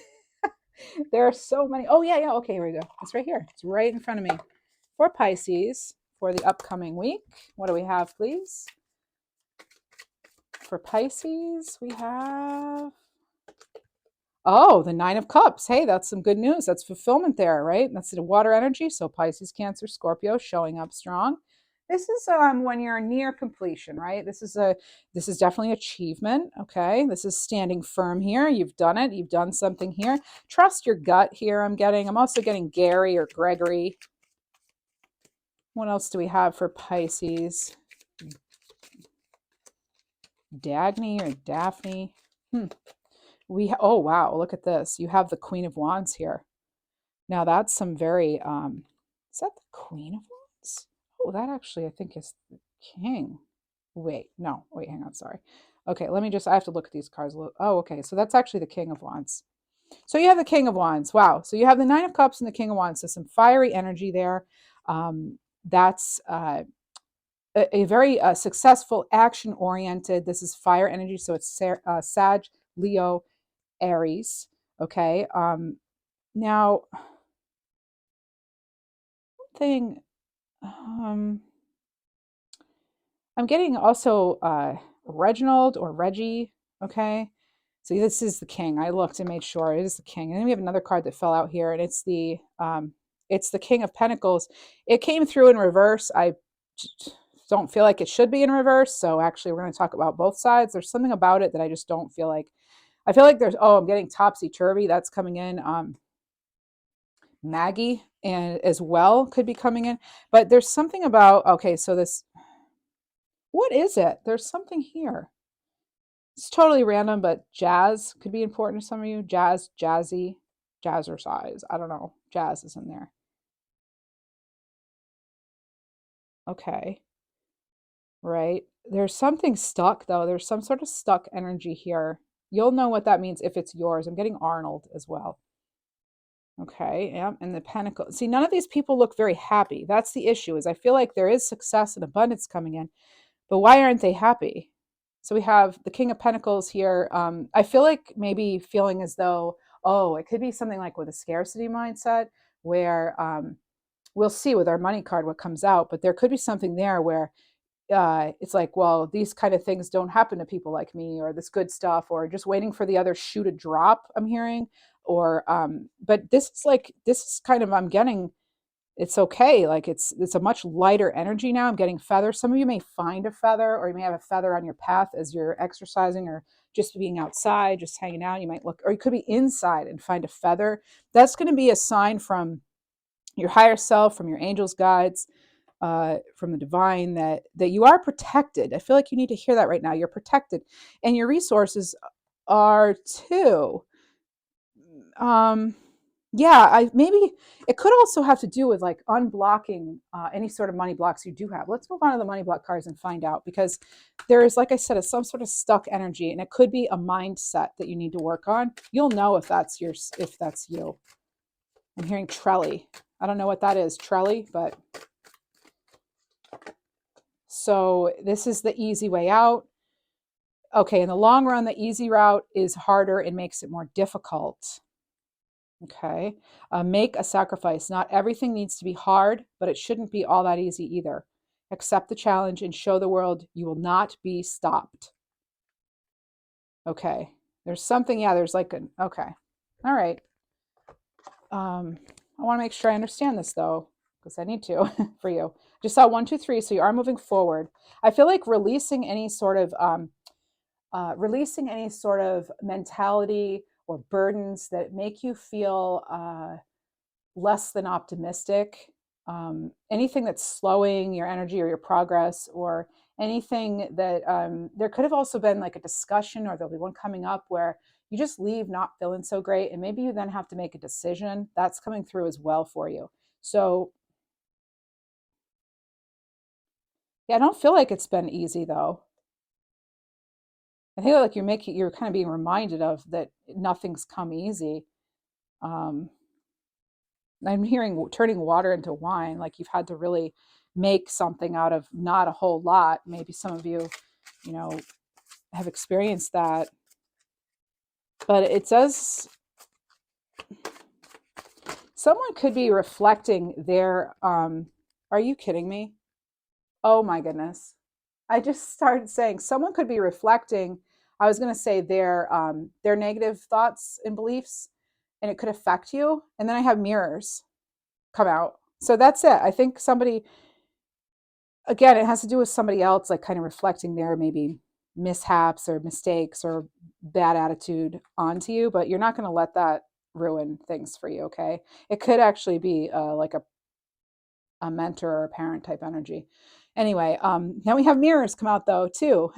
There are so many. Oh, yeah. Okay, here we go. It's right here. It's right in front of me. For Pisces, for the upcoming week, what do we have, please? For Pisces, we have, the 9 of Cups. Hey, that's some good news. That's fulfillment there, right? That's the water energy. So Pisces, Cancer, Scorpio showing up strong. This is when you're near completion, right? This is definitely achievement. Okay, this is standing firm here. You've done it. You've done something here. Trust your gut here. I'm also getting Gary or Gregory. What else do we have for Pisces? Dagny or Daphne. Oh wow, look at this. You have the Queen of Wands here. Now that's some very is that the Queen of Wands? Oh, that actually I think is the King. Wait, hang on, sorry. Okay, I have to look at these cards a little. Oh, okay, so that's actually the King of Wands. So you have the King of Wands. Wow. So you have the 9 of Cups and the King of Wands. So some fiery energy there. That's a very successful, action-oriented. This is fire energy, so it's Sag, Leo, Aries. Okay. Now, one thing, I'm getting also Reginald or Reggie. Okay. So this is the king. I looked and made sure it is the king. And then we have another card that fell out here, and it's the King of Pentacles. It came through in reverse. I don't feel like it should be in reverse. So actually, we're going to talk about both sides. There's something about it that I just don't feel like. I feel like I'm getting topsy-turvy. That's coming in. Maggie and as well could be coming in. But there's something about, okay, so what is it? There's something here. It's totally random, but jazz could be important to some of you. Jazzy, jazzercise. I don't know. Jazz is in there. Okay. Right. There's something stuck, though. There's some sort of stuck energy here. You'll know what that means if it's yours. I'm getting Arnold as well. Okay, yeah, and the Pentacle. See, none of these people look very happy. That's the issue. Is I feel like there is success and abundance coming in, but why aren't they happy? So we have the King of Pentacles here. I feel like maybe feeling as though, oh, it could be something like with a scarcity mindset, where we'll see with our money card what comes out, but there could be something there where it's like, well, these kind of things don't happen to people like me, or this good stuff, or just waiting for the other shoe to drop. I'm hearing, or but this is kind of, I'm getting, it's okay. Like it's a much lighter energy now. I'm getting feathers. Some of you may find a feather, or you may have a feather on your path as you're exercising, or just being outside, just hanging out. You might look, or you could be inside and find a feather. That's going to be a sign from your higher self, from your angels, guides, from the divine, that you are protected. I feel like you need to hear that right now. You're protected, and your resources are too. Um, yeah, I maybe it could also have to do with like unblocking any sort of money blocks you do have. Let's move on to the money block cards and find out, because there is, like I said, some sort of stuck energy, and it could be a mindset that you need to work on. You'll know if that's you. I'm hearing Trelly. I don't know what that is, Trelly, but so this is the easy way out. Okay, in the long run, the easy route is harder and makes it more difficult. Okay, make a sacrifice. Not everything needs to be hard, but it shouldn't be all that easy either. Accept the challenge and show the world you will not be stopped. Okay, there's something, yeah, there's like an, okay, all right. I want to make sure I understand this though, because I need to for you. Just saw 1, 2, 3, so you are moving forward. I feel like releasing any sort of mentality or burdens that make you feel less than optimistic. Anything that's slowing your energy or your progress, or anything that there could have also been like a discussion, or there'll be one coming up where you just leave not feeling so great, and maybe you then have to make a decision. That's coming through as well for you. So yeah, I don't feel like it's been easy though. I feel like you're kind of being reminded of that nothing's come easy. Um, I'm hearing turning water into wine, like you've had to really make something out of not a whole lot. Maybe some of you, you know, have experienced that. But it does, someone could be reflecting their, are you kidding me? Oh my goodness. I just started saying someone could be reflecting, I was going to say their negative thoughts and beliefs, and it could affect you. And then I have mirrors come out. So that's it. I think somebody, again, it has to do with somebody else, like kind of reflecting their maybe mishaps or mistakes or bad attitude onto you, but you're not going to let that ruin things for you. Okay. It could actually be like a mentor or a parent type energy. Anyway, now we have mirrors come out though, too.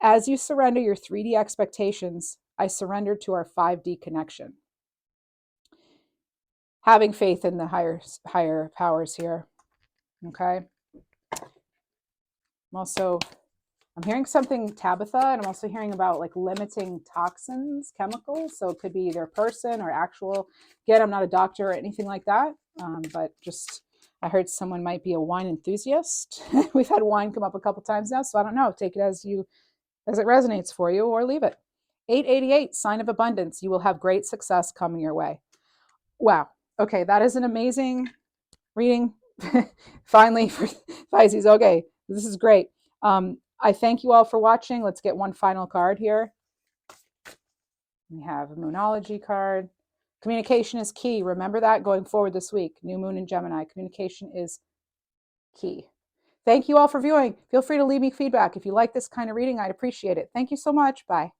As you surrender your 3D expectations, I surrender to our 5D connection. Having faith in the higher powers here. Okay. I'm hearing something Tabitha, and I'm also hearing about like limiting toxins, chemicals. So it could be either person or actual. Again, I'm not a doctor or anything like that, but just I heard someone might be a wine enthusiast. We've had wine come up a couple times now, so I don't know. Take it as it resonates for you, or leave it. 888, sign of abundance. You will have great success coming your way. Wow. Okay, that is an amazing reading. Finally, for Pisces. Okay, this is great. I thank you all for watching. Let's get one final card here. We have a Moonology card. Communication is key. Remember that going forward this week. New moon in Gemini. Communication is key. Thank you all for viewing. Feel free to leave me feedback. If you like this kind of reading, I'd appreciate it. Thank you so much. Bye.